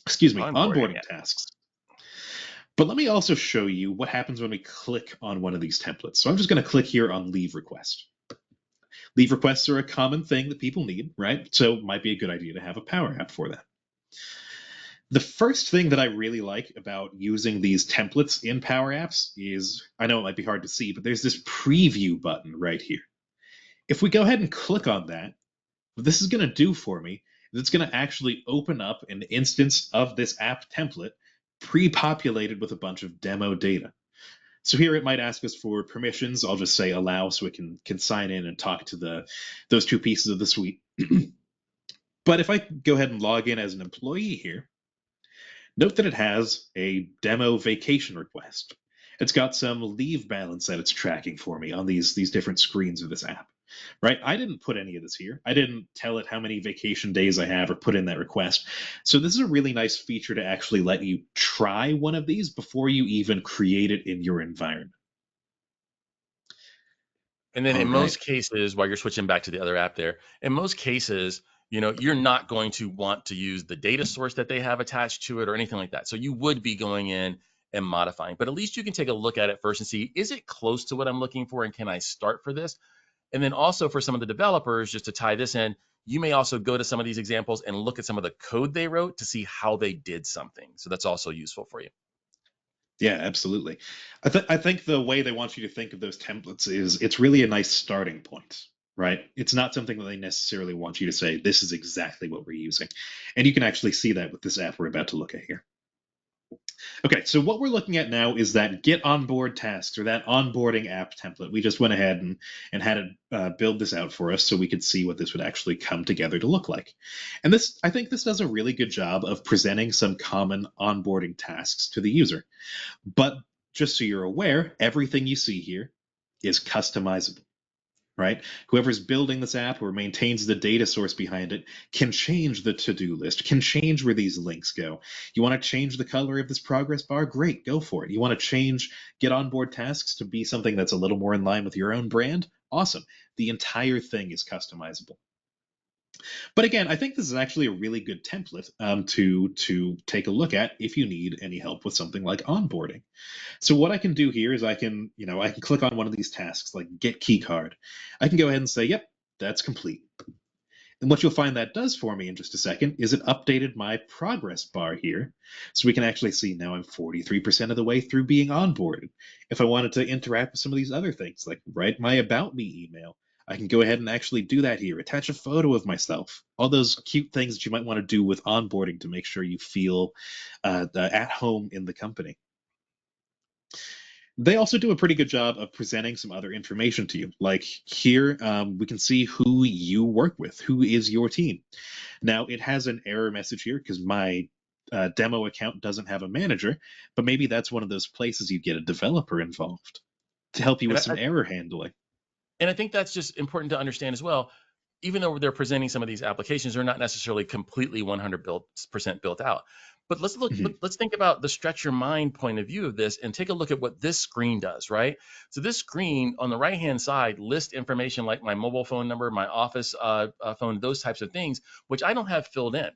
onboarding tasks. But let me also show you what happens when we click on one of these templates. So I'm just going to click here on Leave Request. Leave requests are a common thing that people need, right? So it might be a good idea to have a Power App for that. The first thing that I really like about using these templates in Power Apps is, I know it might be hard to see, but there's this preview button right here. If we go ahead and click on that, what this is going to do for me is it's going to actually open up an instance of this app template pre-populated with a bunch of demo data. So here it might ask us for permissions. I'll just say allow so it can sign in and talk to those two pieces of the suite. But if I go ahead and log in as an employee here, note that it has a demo vacation request. It's got some leave balance that it's tracking for me on these different screens of this app. Right? I didn't put any of this here. I didn't tell it how many vacation days I have or put in that request. So this is a really nice feature to actually let you try one of these before you even create it in your environment. And then All in right. most cases, while you're switching back to the other app there, in most cases, you're not going to want to use the data source that they have attached to it or anything like that. So you would be going in and modifying, but at least you can take a look at it first and see, is it close to what I'm looking for? And can I start for this? And then also for some of the developers, just to tie this in, you may also go to some of these examples and look at some of the code they wrote to see how they did something. So that's also useful for you. Yeah, absolutely. I think the way they want you to think of those templates is it's really a nice starting point, right? It's not something that they necessarily want you to say, this is exactly what we're using. And you can actually see that with this app we're about to look at here. Okay, so what we're looking at now is that get on board tasks, or that onboarding app template. We just went ahead and had it build this out for us so we could see what this would actually come together to look like. And this, I think this does a really good job of presenting some common onboarding tasks to the user. But just so you're aware, everything you see here is customizable, right? Whoever's building this app or maintains the data source behind it can change the to-do list, can change where these links go. You want to change the color of this progress bar? Great, go for it. You want to change get on board tasks to be something that's a little more in line with your own brand? Awesome. The entire thing is customizable. But again, I think this is actually a really good template to take a look at if you need any help with something like onboarding. So what I can do here is I can click on one of these tasks like get key card. I can go ahead and say, yep, that's complete. And what you'll find that does for me in just a second is it updated my progress bar here. So we can actually see now I'm 43% of the way through being onboarded. If I wanted to interact with some of these other things, like write my about me email, I can go ahead and actually do that here, attach a photo of myself, all those cute things that you might want to do with onboarding to make sure you feel at home in the company. They also do a pretty good job of presenting some other information to you. Like here, we can see who you work with, who is your team. Now, it has an error message here because my demo account doesn't have a manager, but maybe that's one of those places you get a developer involved to help you And with I, some error handling. And I think that's just important to understand as well. Even though they're presenting some of these applications, they're not necessarily completely 100% built out. But Mhm. let's think about the stretch your mind point of view of this and take a look at what this screen does, right? So this screen on the right hand side lists information like my mobile phone number, my office phone, those types of things, which I don't have filled in.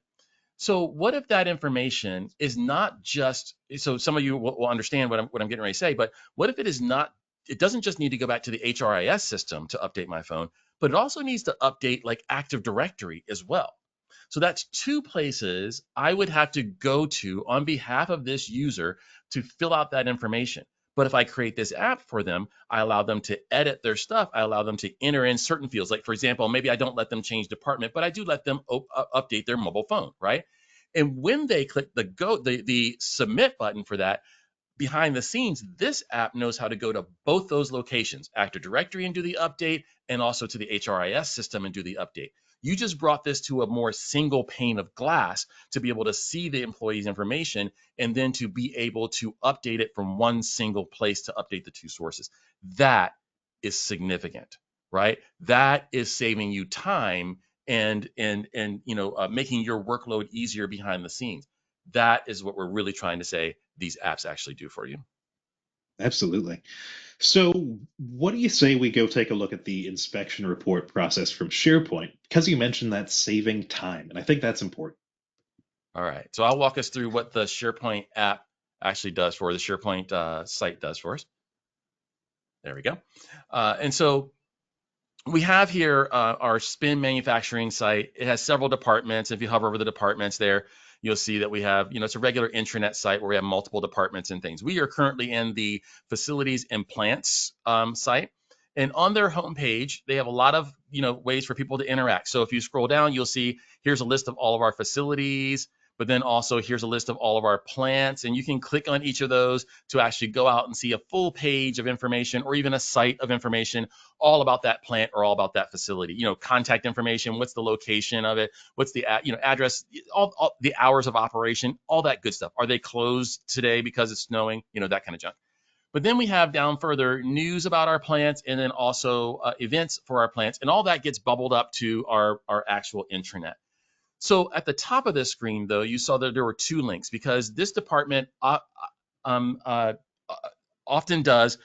So what if that information is not just, so some of you will understand what I'm getting ready to say, but what if it is not, it doesn't just need to go back to the HRIS system to update my phone, but it also needs to update like Active Directory as well. So that's two places I would have to go to on behalf of this user to fill out that information. But if I create this app for them, I allow them to edit their stuff. I allow them to enter in certain fields. Like, for example, maybe I don't let them change department, but I do let them update their mobile phone, right? And when they click the submit button for that, behind the scenes, this app knows how to go to both those locations, Active Directory and do the update, and also to the HRIS system and do the update. You just brought this to a more single pane of glass to be able to see the employee's information and then to be able to update it from one single place to update the two sources. That is significant, right? That is saving you time and making your workload easier behind the scenes. That is what we're really trying to say these apps actually do for you. Absolutely. So, what do you say we go take a look at the inspection report process from SharePoint? Because you mentioned that saving time, and I think that's important. All right. So I'll walk us through what the SharePoint app actually does for the SharePoint site does for us. There we go. And so we have here our spin manufacturing site. It has several departments. If you hover over the departments there, you'll see that we have, it's a regular intranet site where we have multiple departments and things. We are currently in the facilities and plants site. And on their homepage, they have a lot of, ways for people to interact. So if you scroll down, you'll see here's a list of all of our facilities, but then also here's a list of all of our plants. And you can click on each of those to actually go out and see a full page of information or even a site of information all about that plant or all about that facility. Contact information, what's the location of it, what's the address, all the hours of operation, all that good stuff. Are they closed today because it's snowing? That kind of junk. But then we have down further news about our plants, and then also events for our plants, and all that gets bubbled up to our actual intranet. So at the top of this screen, though, you saw that there were two links because this department um, uh, often does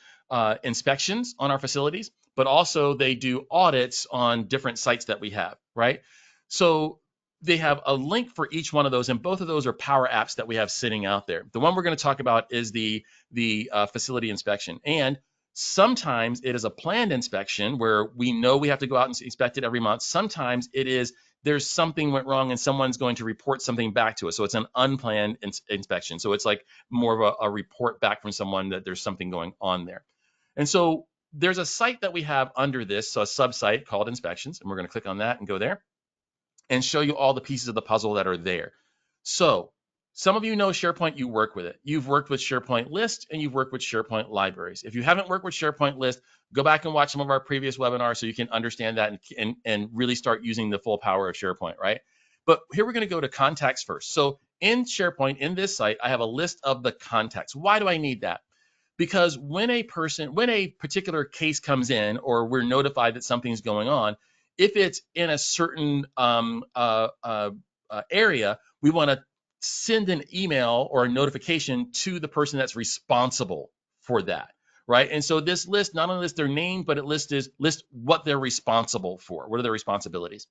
inspections on our facilities, but also they do audits on different sites that we have, right? So they have a link for each one of those, and both of those are Power Apps that we have sitting out there. The one we're going to talk about is the facility inspection, and sometimes it is a planned inspection where we know we have to go out and inspect it every month. Sometimes it is there's something went wrong and someone's going to report something back to us. So it's an unplanned inspection. So it's like more of a report back from someone that there's something going on there. And so there's a site that we have under this, so a sub-site called inspections, and we're going to click on that and go there and show you all the pieces of the puzzle that are there. So some of you know SharePoint, you work with it. You've worked with SharePoint List and you've worked with SharePoint Libraries. If you haven't worked with SharePoint List, go back and watch some of our previous webinars so you can understand that and really start using the full power of SharePoint, right? But here we're going to go to contacts first. So in SharePoint, in this site, I have a list of the contacts. Why do I need that? Because when a particular case comes in or we're notified that something's going on, if it's in a certain area, we want to send an email or a notification to the person that's responsible for that, right? And so this list not only lists their name, but it lists what they're responsible for. What are their responsibilities?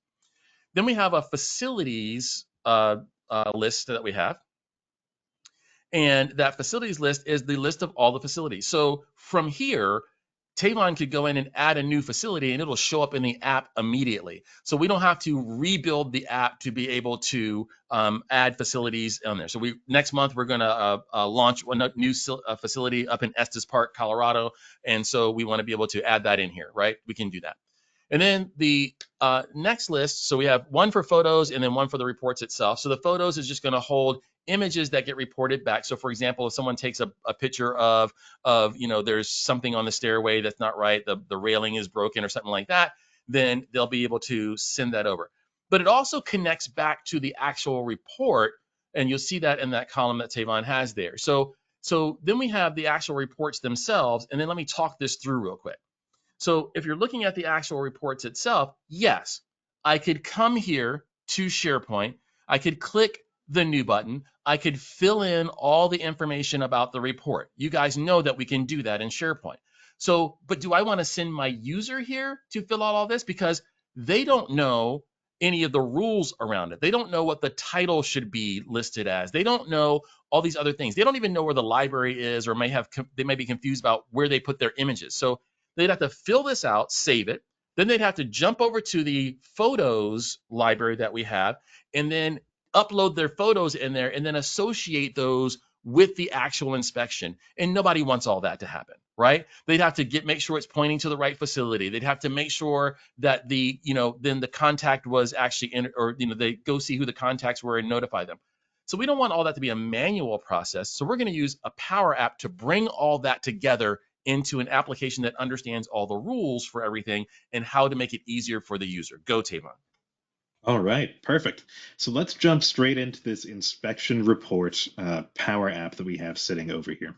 Then we have a facilities list that we have. And that facilities list is the list of all the facilities. So from here, Tavon could go in and add a new facility and it'll show up in the app immediately. So we don't have to rebuild the app to be able to add facilities on there. So next month, we're going to launch a new facility up in Estes Park, Colorado. And so we want to be able to add that in here, right? We can do that. And then the next list, so we have one for photos and then one for the reports itself. So the photos is just going to hold images that get reported back. So for example, if someone takes a picture of there's something on the stairway that's not right, the railing is broken or something like that, then they'll be able to send that over. But it also connects back to the actual report, and you'll see that in that column that Tavon has there. So then we have the actual reports themselves, and then let me talk this through real quick. So if you're looking at the actual reports itself, yes, I could come here to SharePoint. I could click the new button. I could fill in all the information about the report. You guys know that we can do that in SharePoint. So, but do I want to send my user here to fill out all this? Because they don't know any of the rules around it. They don't know what the title should be listed as. They don't know all these other things. They don't even know where the library is, or they may be confused about where they put their images. So they'd have to fill this out, save it. Then they'd have to jump over to the photos library that we have and then upload their photos in there and then associate those with the actual inspection. And nobody wants all that to happen, right? They'd have to make sure it's pointing to the right facility. They'd have to make sure that then the contact was actually in, or they go see who the contacts were and notify them. So we don't want all that to be a manual process. So we're going to use a Power App to bring all that together into an application that understands all the rules for everything and how to make it easier for the user. Go, Tavon. All right, perfect. So let's jump straight into this inspection report Power App that we have sitting over here.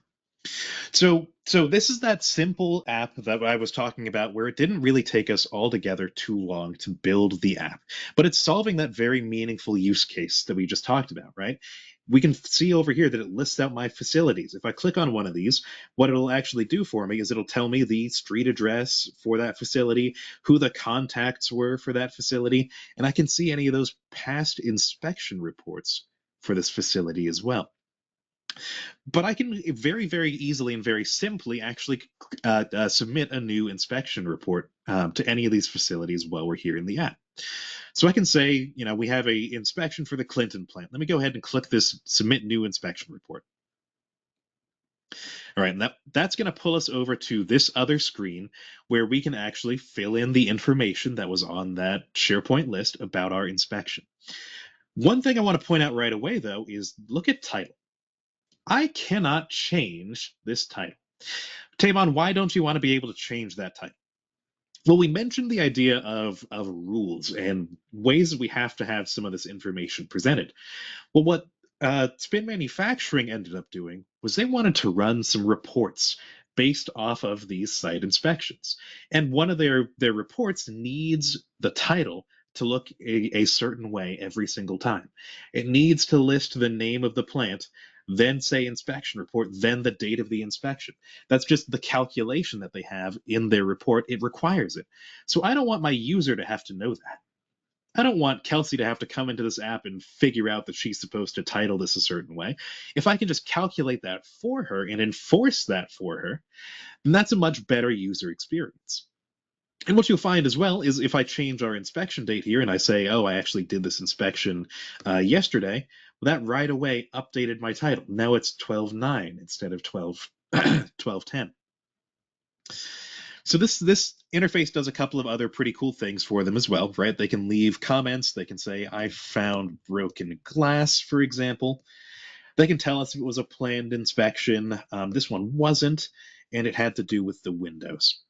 So this is that simple app that I was talking about where it didn't really take us altogether too long to build the app, but it's solving that very meaningful use case that we just talked about, right? We can see over here that it lists out my facilities. If I click on one of these, what it'll actually do for me is it'll tell me the street address for that facility, who the contacts were for that facility, and I can see any of those past inspection reports for this facility as well. But I can very, very easily and very simply actually submit a new inspection report to any of these facilities while we're here in the app. So I can say, we have a inspection for the Clinton plant. Let me go ahead and click this Submit New Inspection Report. All right, and that's going to pull us over to this other screen where we can actually fill in the information that was on that SharePoint list about our inspection. One thing I want to point out right away, though, is look at title. I cannot change this title. Tavon, why don't you want to be able to change that title? Well, we mentioned the idea of rules and ways that we have to have some of this information presented. Well, what Spin Manufacturing ended up doing was they wanted to run some reports based off of these site inspections. And one of their reports needs the title to look a certain way every single time. It needs to list the name of the plant, then say inspection report, then the date of the inspection. That's just the calculation that they have in their report. It requires it. So I don't want my user to have to know that. I don't want Kelsey to have to come into this app and figure out that she's supposed to title this a certain way. If I can just calculate that for her and enforce that for her, then that's a much better user experience. And what you'll find as well is if I change our inspection date here and I say, oh, I actually did this inspection yesterday, well, that right away updated my title. Now it's 12.9 instead of 12.10. So this interface does a couple of other pretty cool things for them as well, right? They can leave comments. They can say, I found broken glass, for example. They can tell us if it was a planned inspection. This one wasn't, and it had to do with the windows.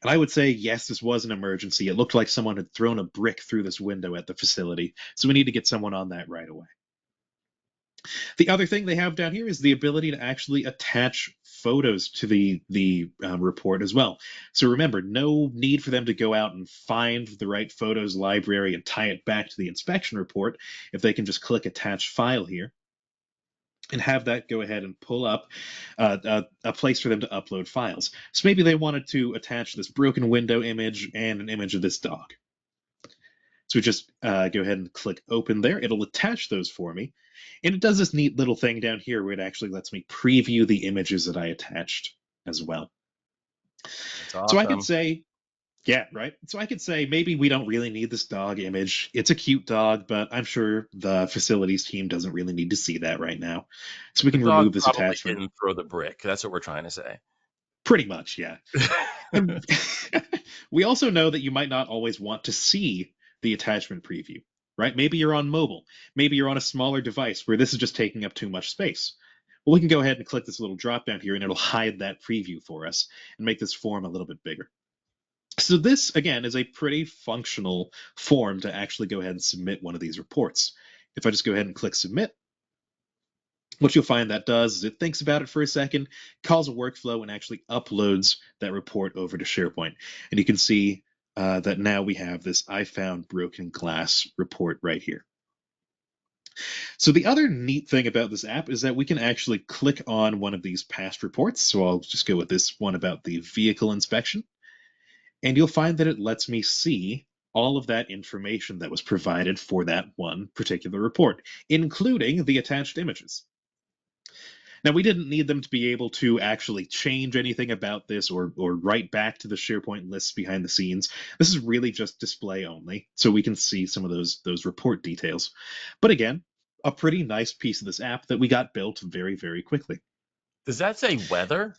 And I would say, yes, this was an emergency. It looked like someone had thrown a brick through this window at the facility, so we need to get someone on that right away. The other thing they have down here is the ability to actually attach photos to the report as well. So remember, no need for them to go out and find the right photos library and tie it back to the inspection report if they can just click attach file here and have that go ahead and pull up a place for them to upload files. So maybe they wanted to attach this broken window image and an image of this dog. So we just go ahead and click open there. It'll attach those for me. And it does this neat little thing down here where it actually lets me preview the images that I attached as well. That's awesome. So I could say, yeah, right. So I could say maybe we don't really need this dog image. It's a cute dog, but I'm sure the facilities team doesn't really need to see that right now. So we can remove this attachment. Didn't throw the brick. That's what we're trying to say. Pretty much, yeah. And we also know that you might not always want to see the attachment preview, right? Maybe you're on mobile. Maybe you're on a smaller device where this is just taking up too much space. Well, we can go ahead and click this little drop down here and it'll hide that preview for us and make this form a little bit bigger. So this, again, is a pretty functional form to actually go ahead and submit one of these reports. If I just go ahead and click submit, what you'll find that does is it thinks about it for a second, calls a workflow, and actually uploads that report over to SharePoint. And you can see that now we have this I found broken glass report right here. So the other neat thing about this app is that we can actually click on one of these past reports. So I'll just go with this one about the vehicle inspection. And you'll find that it lets me see all of that information that was provided for that one particular report, including the attached images. Now, we didn't need them to be able to actually change anything about this or write back to the SharePoint lists behind the scenes. This is really just display only, so we can see some of those report details. But again, a pretty nice piece of this app that we got built very, very quickly. Does that say weather?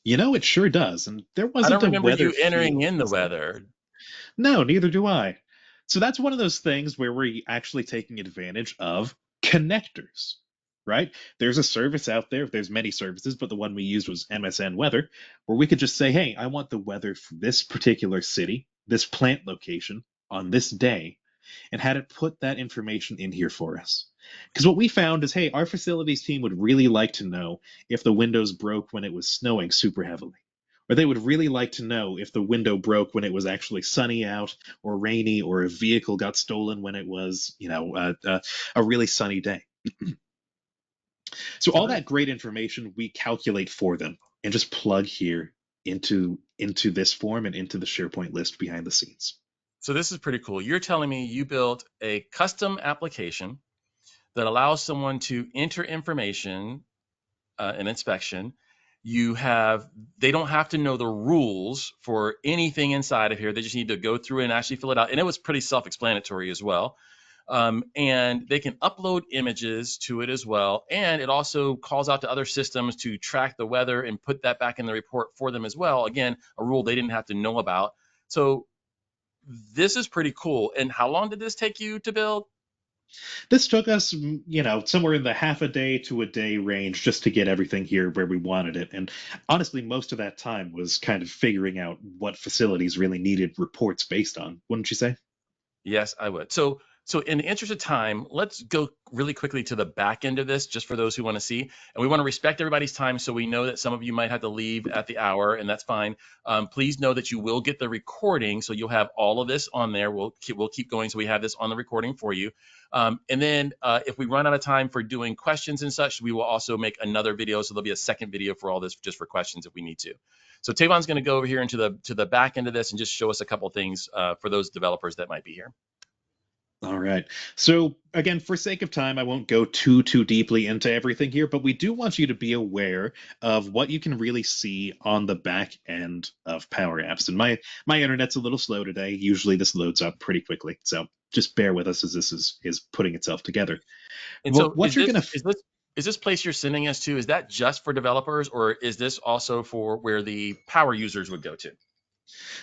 You know, it sure does. And there wasn't I don't remember weather you entering field, in the weather. No, neither do I. So that's one of those things where we're actually taking advantage of connectors, right? There's a service out there. There's many services, but the one we used was MSN Weather, where we could just say, hey, I want the weather for this particular city, this plant location on this day, and had it put that information in here for us. Because what we found is, hey, our facilities team would really like to know if the windows broke when it was snowing super heavily. Or they would really like to know if the window broke when it was actually sunny out or rainy, or a vehicle got stolen when it was, a really sunny day. So all that great information we calculate for them and just plug here into this form and into the SharePoint list behind the scenes. So this is pretty cool. You're telling me you built a custom application that allows someone to enter information in inspection. They don't have to know the rules for anything inside of here. They just need to go through and actually fill it out. And it was pretty self-explanatory as well. And they can upload images to it as well. And it also calls out to other systems to track the weather and put that back in the report for them as well. Again, a rule they didn't have to know about. So this is pretty cool. And how long did this take you to build? This took us, somewhere in the half a day to a day range just to get everything here where we wanted it. And honestly, most of that time was kind of figuring out what facilities really needed reports based on, wouldn't you say? Yes, I would. So So in the interest of time, let's go really quickly to the back end of this, just for those who want to see. And we want to respect everybody's time, so we know that some of you might have to leave at the hour, and that's fine. Please know that you will get the recording, so you'll have all of this on there. We'll keep going, so we have this on the recording for you. And then if we run out of time for doing questions and such, we will also make another video, so there'll be a second video for all this, just for questions if we need to. So Tavon's going to go over here into the back end of this and just show us a couple things for those developers that might be here. All right. So again, for sake of time, I won't go too deeply into everything here, but we do want you to be aware of what you can really see on the back end of Power Apps. And my internet's a little slow today. Usually this loads up pretty quickly, so just bear with us as this is putting itself together. And Well, so what you're gonna is this place you're sending us to, is that just for developers, or is this also for where the power users would go to?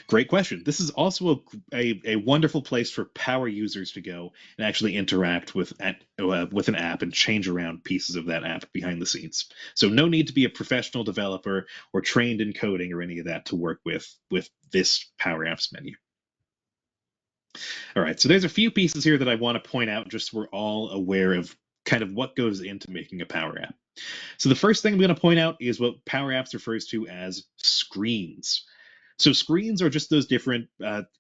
Great question. This is also a wonderful place for power users to go and actually interact with an app and change around pieces of that app behind the scenes. So no need to be a professional developer or trained in coding or any of that to work with this Power Apps menu. All right, so there's a few pieces here that I want to point out just so we're all aware of kind of what goes into making a Power App. So the first thing I'm going to point out is what Power Apps refers to as screens. So screens are just those different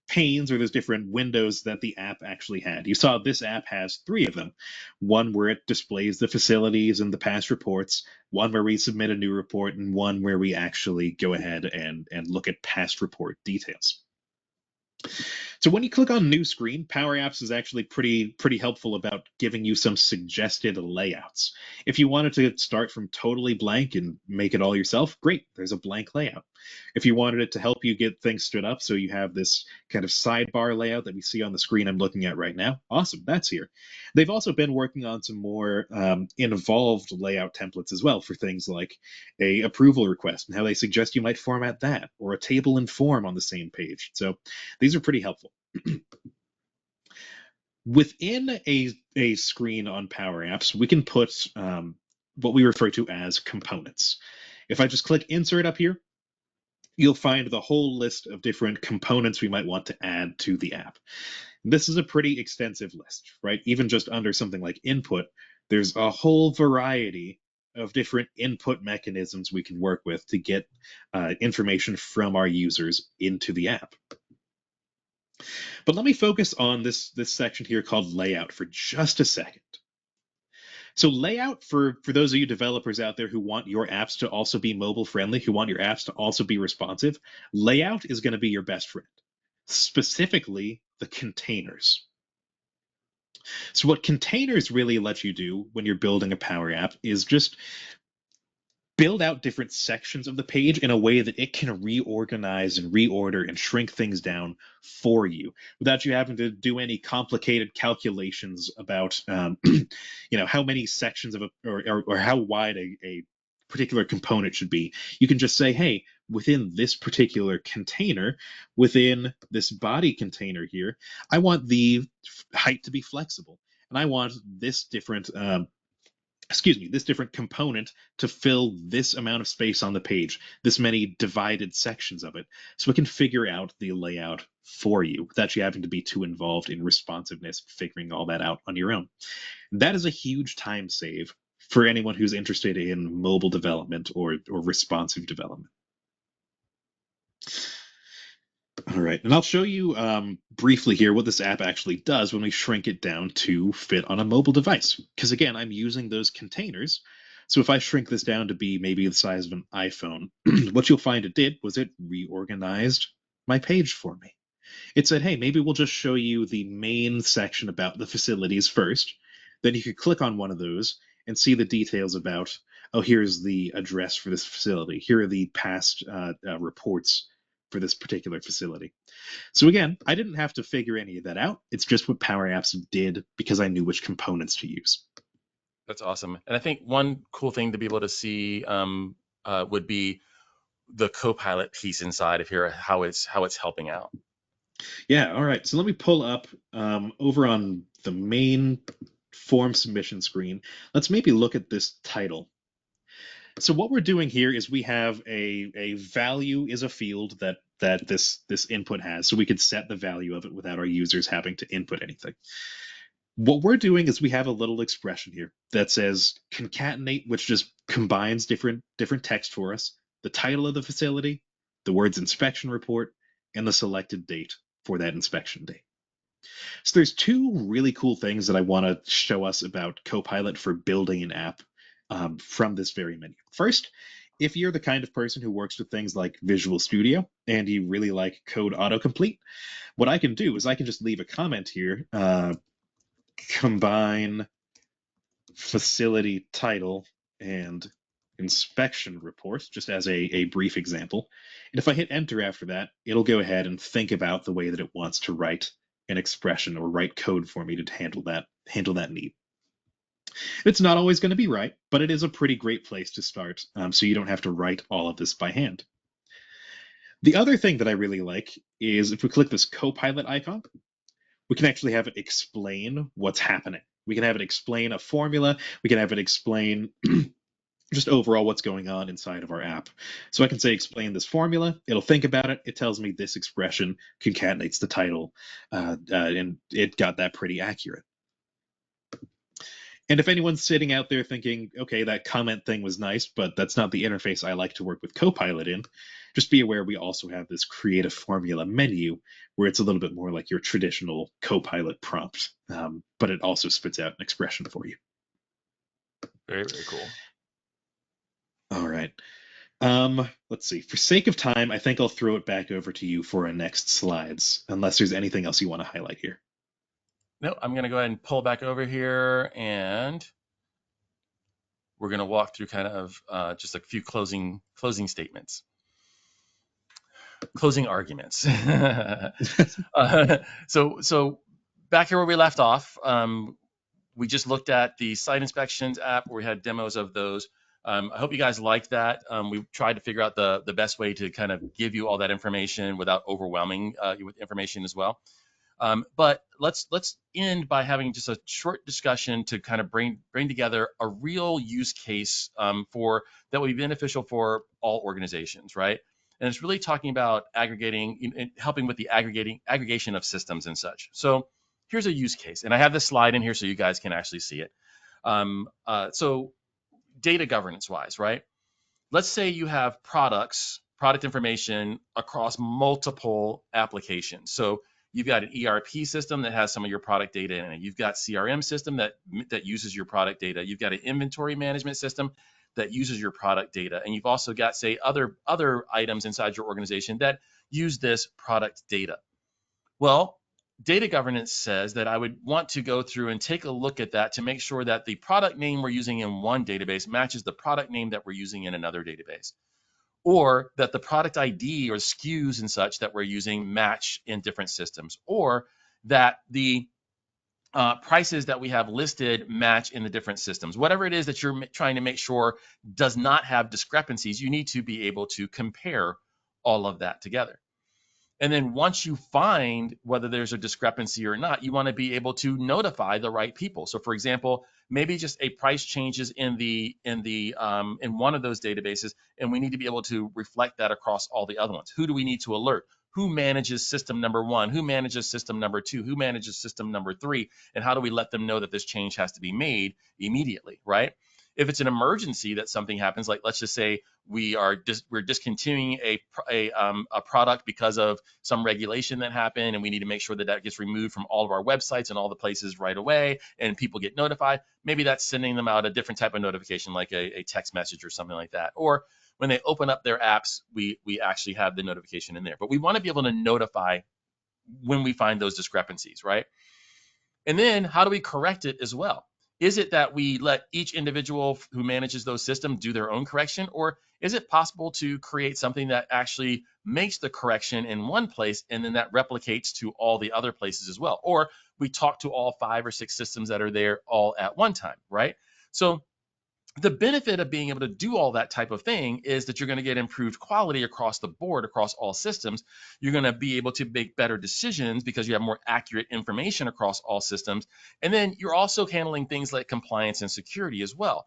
panes or those different windows that the app actually had. You saw this app has 3 of them. One where it displays the facilities and the past reports, one where we submit a new report, and one where we actually go ahead and look at past report details. So when you click on New Screen, Power Apps is actually pretty helpful about giving you some suggested layouts. If you wanted to start from totally blank and make it all yourself, great, there's a blank layout. If you wanted it to help you get things stood up so you have this kind of sidebar layout that we see on the screen I'm looking at right now, awesome, that's here. They've also been working on some more involved layout templates as well for things like a approval request and how they suggest you might format that, or a table and form on the same page. So these are pretty helpful. Within a screen on Power Apps, we can put what we refer to as components. If I just click Insert up here, you'll find the whole list of different components we might want to add to the app. This is a pretty extensive list, right? Even just under something like input, there's a whole variety of different input mechanisms we can work with to get information from our users into the app. But let me focus on this section here called layout for just a second. So layout, for those of you developers out there who want your apps to also be mobile friendly, who want your apps to also be responsive, layout is going to be your best friend, specifically the containers. So what containers really let you do when you're building a Power App is just build out different sections of the page in a way that it can reorganize and reorder and shrink things down for you without you having to do any complicated calculations about how many sections of or how wide a particular component should be. You can just say, hey, within this particular container, within this body container here, I want the height to be flexible, and I want this different this different component to fill this amount of space on the page, this many divided sections of it, so it can figure out the layout for you without you having to be too involved in responsiveness, figuring all that out on your own. That is a huge time save for anyone who's interested in mobile development or responsive development. All right, and I'll show you briefly here what this app actually does when we shrink it down to fit on a mobile device. Because again, I'm using those containers. So if I shrink this down to be maybe the size of an iPhone, what you'll find it did was it reorganized my page for me. It said, hey, maybe we'll just show you the main section about the facilities first. Then you could click on one of those and see the details about, oh, here's the address for this facility. Here are the past reports for this particular facility. So again, I didn't have to figure any of that out. It's just what Power Apps did because I knew which components to use. That's awesome. And I think one cool thing to be able to see would be the Copilot piece inside of here, how it's helping out. Yeah, all right. So let me pull up over on the main form submission screen. Let's maybe look at this title. So what we're doing here is we have a value is a field that this input has, so we could set the value of it without our users having to input anything. What we're doing is we have a little expression here that says concatenate, which just combines different text for us, the title of the facility, the words inspection report, and the selected date for that inspection date. So there's two really cool things that I want to show us about Copilot for building an app from this very menu. First, if you're the kind of person who works with things like Visual Studio and you really like code autocomplete, what I can do is I can just leave a comment here, combine facility title and inspection report, just as a brief example. And if I hit enter after that, it'll go ahead and think about the way that it wants to write an expression or write code for me to handle that need. It's not always going to be right, but it is a pretty great place to start, so you don't have to write all of this by hand. The other thing that I really like is if we click this Copilot icon, we can actually have it explain what's happening. We can have it explain a formula. We can have it explain just overall what's going on inside of our app. So I can say, explain this formula. It'll think about it. It tells me this expression concatenates the title, and it got that pretty accurate. And if anyone's sitting out there thinking, okay, that comment thing was nice, but that's not the interface I like to work with Copilot in, just be aware we also have this create a formula menu where it's a little bit more like your traditional Copilot prompt, but it also spits out an expression for you. Very, very cool. All right. Let's see. For sake of time, I think I'll throw it back over to you for our next slides, unless there's anything else you want to highlight here. No, I'm going to go ahead and pull back over here, and we're going to walk through kind of just a few closing statements, closing arguments. So back here where we left off, we just looked at the site inspections app where we had demos of those. I hope you guys liked that. We tried to figure out the best way to kind of give you all that information without overwhelming you with information as well. But let's end by having just a short discussion to kind of bring together a real use case for that would be beneficial for all organizations, right? And it's really talking about aggregating and helping with the aggregation of systems and such. So here's a use case, and I have this slide in here so you guys can actually see it. So data governance wise, right? Let's say you have product information across multiple applications. So you've got an ERP system that has some of your product data in it. You've got CRM system that uses your product data. You've got an inventory management system that uses your product data. And you've also got, say, other items inside your organization that use this product data. Well, data governance says that I would want to go through and take a look at that to make sure that the product name we're using in one database matches the product name that we're using in another database, or that the product ID or SKUs and such that we're using match in different systems, or that the prices that we have listed match in the different systems. Whatever it is that you're trying to make sure does not have discrepancies, you need to be able to compare all of that together. And then once you find whether there's a discrepancy or not, you want to be able to notify the right people. So, for example, maybe just a price changes in one of those databases, and we need to be able to reflect that across all the other ones. Who do we need to alert? Who manages system number 1? Who manages system number 2? Who manages system number 3? And how do we let them know that this change has to be made immediately, right? If it's an emergency that something happens, like let's just say we're discontinuing a product because of some regulation that happened, and we need to make sure that that gets removed from all of our websites and all the places right away, and people get notified. Maybe that's sending them out a different type of notification, like a text message or something like that. Or when they open up their apps, we actually have the notification in there. But we want to be able to notify when we find those discrepancies, right? And then how do we correct it as well? Is it that we let each individual who manages those systems do their own correction, or is it possible to create something that actually makes the correction in one place and then that replicates to all the other places as well? Or we talk to all 5 or 6 systems that are there all at one time, right? So the benefit of being able to do all that type of thing is that you're going to get improved quality across the board, across all systems. You're going to be able to make better decisions because you have more accurate information across all systems. And then you're also handling things like compliance and security as well.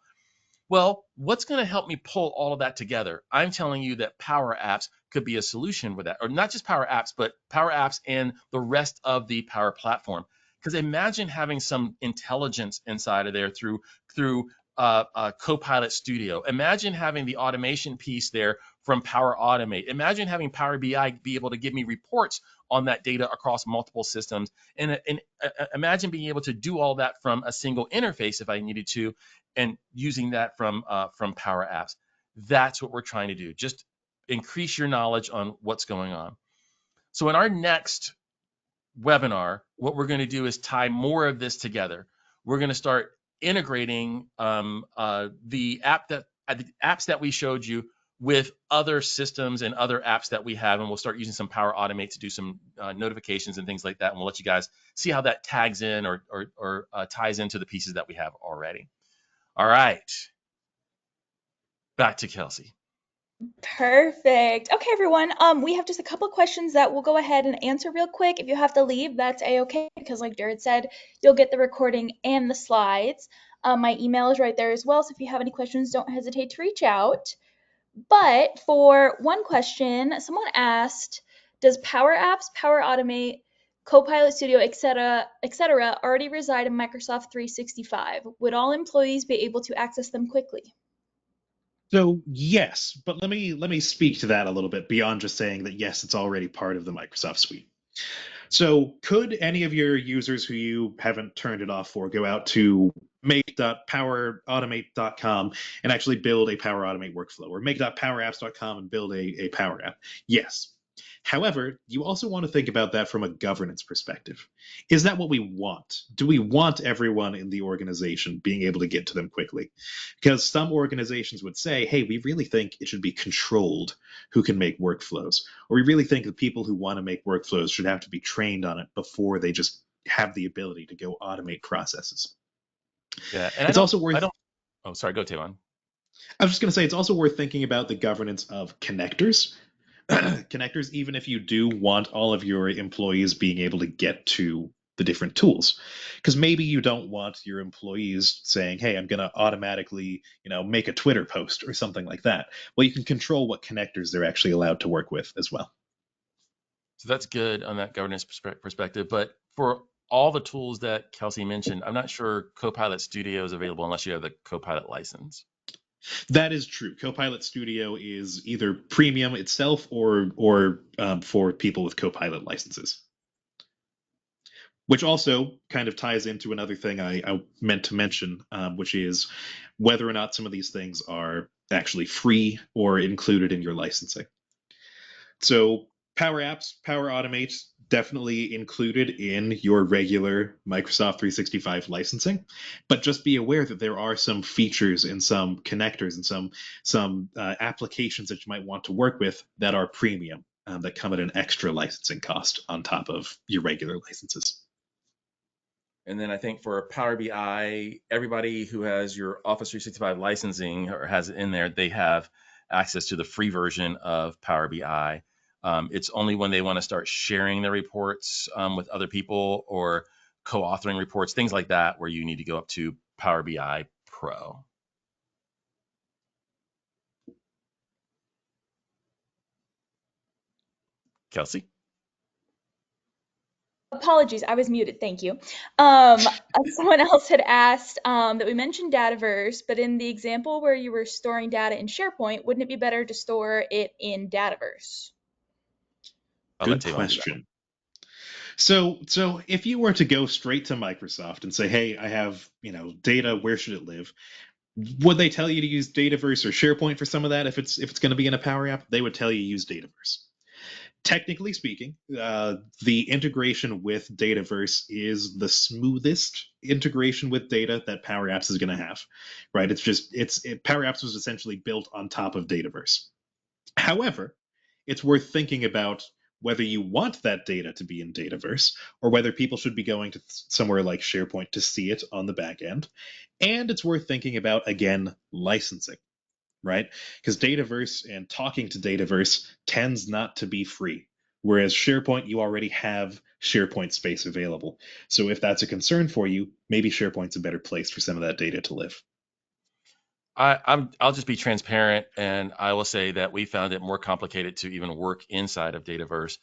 Well, what's going to help me pull all of that together? I'm telling you that Power Apps could be a solution with that, or not just Power Apps, but Power Apps and the rest of the Power Platform Because imagine having some intelligence inside of there through Copilot Studio. Imagine having the automation piece there from Power Automate. Imagine having Power BI be able to give me reports on that data across multiple systems. And imagine being able to do all that from a single interface if I needed to, and using that from Power Apps. That's what we're trying to do. Just increase your knowledge on what's going on. So in our next webinar, what we're going to do is tie more of this together. We're going to start integrating the apps that we showed you with other systems and other apps that we have, and we'll start using some Power Automate to do some notifications and things like that, and we'll let you guys see how that tags in or ties into the pieces that we have already. All right, back to Kelsey. Perfect. Okay, everyone. We have just a couple questions that we'll go ahead and answer real quick. If you have to leave, that's a-okay, because like Jared said, you'll get the recording and the slides. My email is right there as well, so if you have any questions, don't hesitate to reach out. But for one question, someone asked, does Power Apps, Power Automate, Copilot Studio, etc., already reside in Microsoft 365? Would all employees be able to access them quickly? So yes, but let me speak to that a little bit beyond just saying that yes, it's already part of the Microsoft suite. So could any of your users who you haven't turned it off for go out to make.powerautomate.com and actually build a Power Automate workflow, or make.powerapps.com and build a Power App? Yes. However, you also want to think about that from a governance perspective. Is that what we want? Do we want everyone in the organization being able to get to them quickly? Because some organizations would say, hey, we really think it should be controlled who can make workflows, or we really think the people who want to make workflows should have to be trained on it before they just have the ability to go automate processes. Yeah, and It's also worth. Oh, sorry. Go, Tavon. I was just going to say it's also worth thinking about the governance of connectors. Connectors, even if you do want all of your employees being able to get to the different tools, because maybe you don't want your employees saying, hey, I'm going to automatically make a Twitter post or something like that. Well, you can control what connectors they're actually allowed to work with as well. So that's good on that governance perspective. But for all the tools that Kelsey mentioned, I'm not sure Copilot Studio is available unless you have the Copilot license. That is true. Copilot Studio is either premium itself or for people with Copilot licenses. Which also kind of ties into another thing I meant to mention, which is whether or not some of these things are actually free or included in your licensing. So Power Apps, Power Automate, definitely included in your regular Microsoft 365 licensing, but just be aware that there are some features and some connectors and some applications that you might want to work with that are premium, that come at an extra licensing cost on top of your regular licenses. And then I think for Power BI, everybody who has your Office 365 licensing or has it in there, they have access to the free version of Power BI. It's only when they want to start sharing their reports with other people or co-authoring reports, things like that, where you need to go up to Power BI Pro. Kelsey? Apologies, I was muted. Thank you. Someone else had asked that we mentioned Dataverse, but in the example where you were storing data in SharePoint, wouldn't it be better to store it in Dataverse? Good question. So if you were to go straight to Microsoft and say, hey, I have data, where should it live? Would they tell you to use Dataverse or SharePoint for some of that? If it's going to be in a Power App, they would tell you use Dataverse. Technically speaking, the integration with Dataverse is the smoothest integration with data that Power Apps is going to have, right? Power Apps was essentially built on top of Dataverse. However, it's worth thinking about whether you want that data to be in Dataverse or whether people should be going to somewhere like SharePoint to see it on the back end. And it's worth thinking about, again, licensing, right? Because Dataverse and talking to Dataverse tends not to be free. Whereas SharePoint, you already have SharePoint space available. So if that's a concern for you, maybe SharePoint's a better place for some of that data to live. I'll just be transparent, and I will say that we found it more complicated to even work inside of Dataverse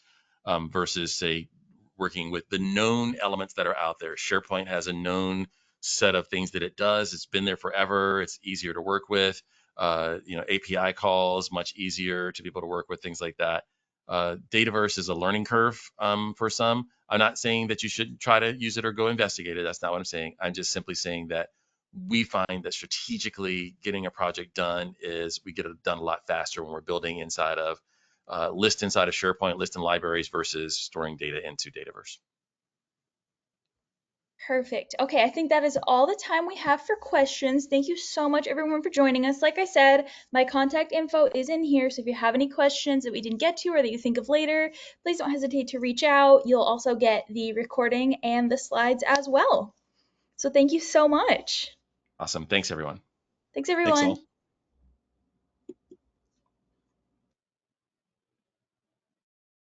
versus, say, working with the known elements that are out there. SharePoint has a known set of things that it does. It's been there forever. It's easier to work with. API calls, much easier to be able to work with, things like that. Dataverse is a learning curve for some. I'm not saying that you should try to use it or go investigate it. That's not what I'm saying. I'm just simply saying that we find that strategically getting a project done is we get it done a lot faster when we're building inside of list inside of SharePoint, list in libraries versus storing data into Dataverse. Perfect. Okay, I think that is all the time we have for questions. Thank you so much, everyone, for joining us. Like I said, my contact info is in here, so if you have any questions that we didn't get to or that you think of later, please don't hesitate to reach out. You'll also get the recording and the slides as well. So thank you so much. Awesome. Thanks, everyone. Thanks, Thanks everyone. all.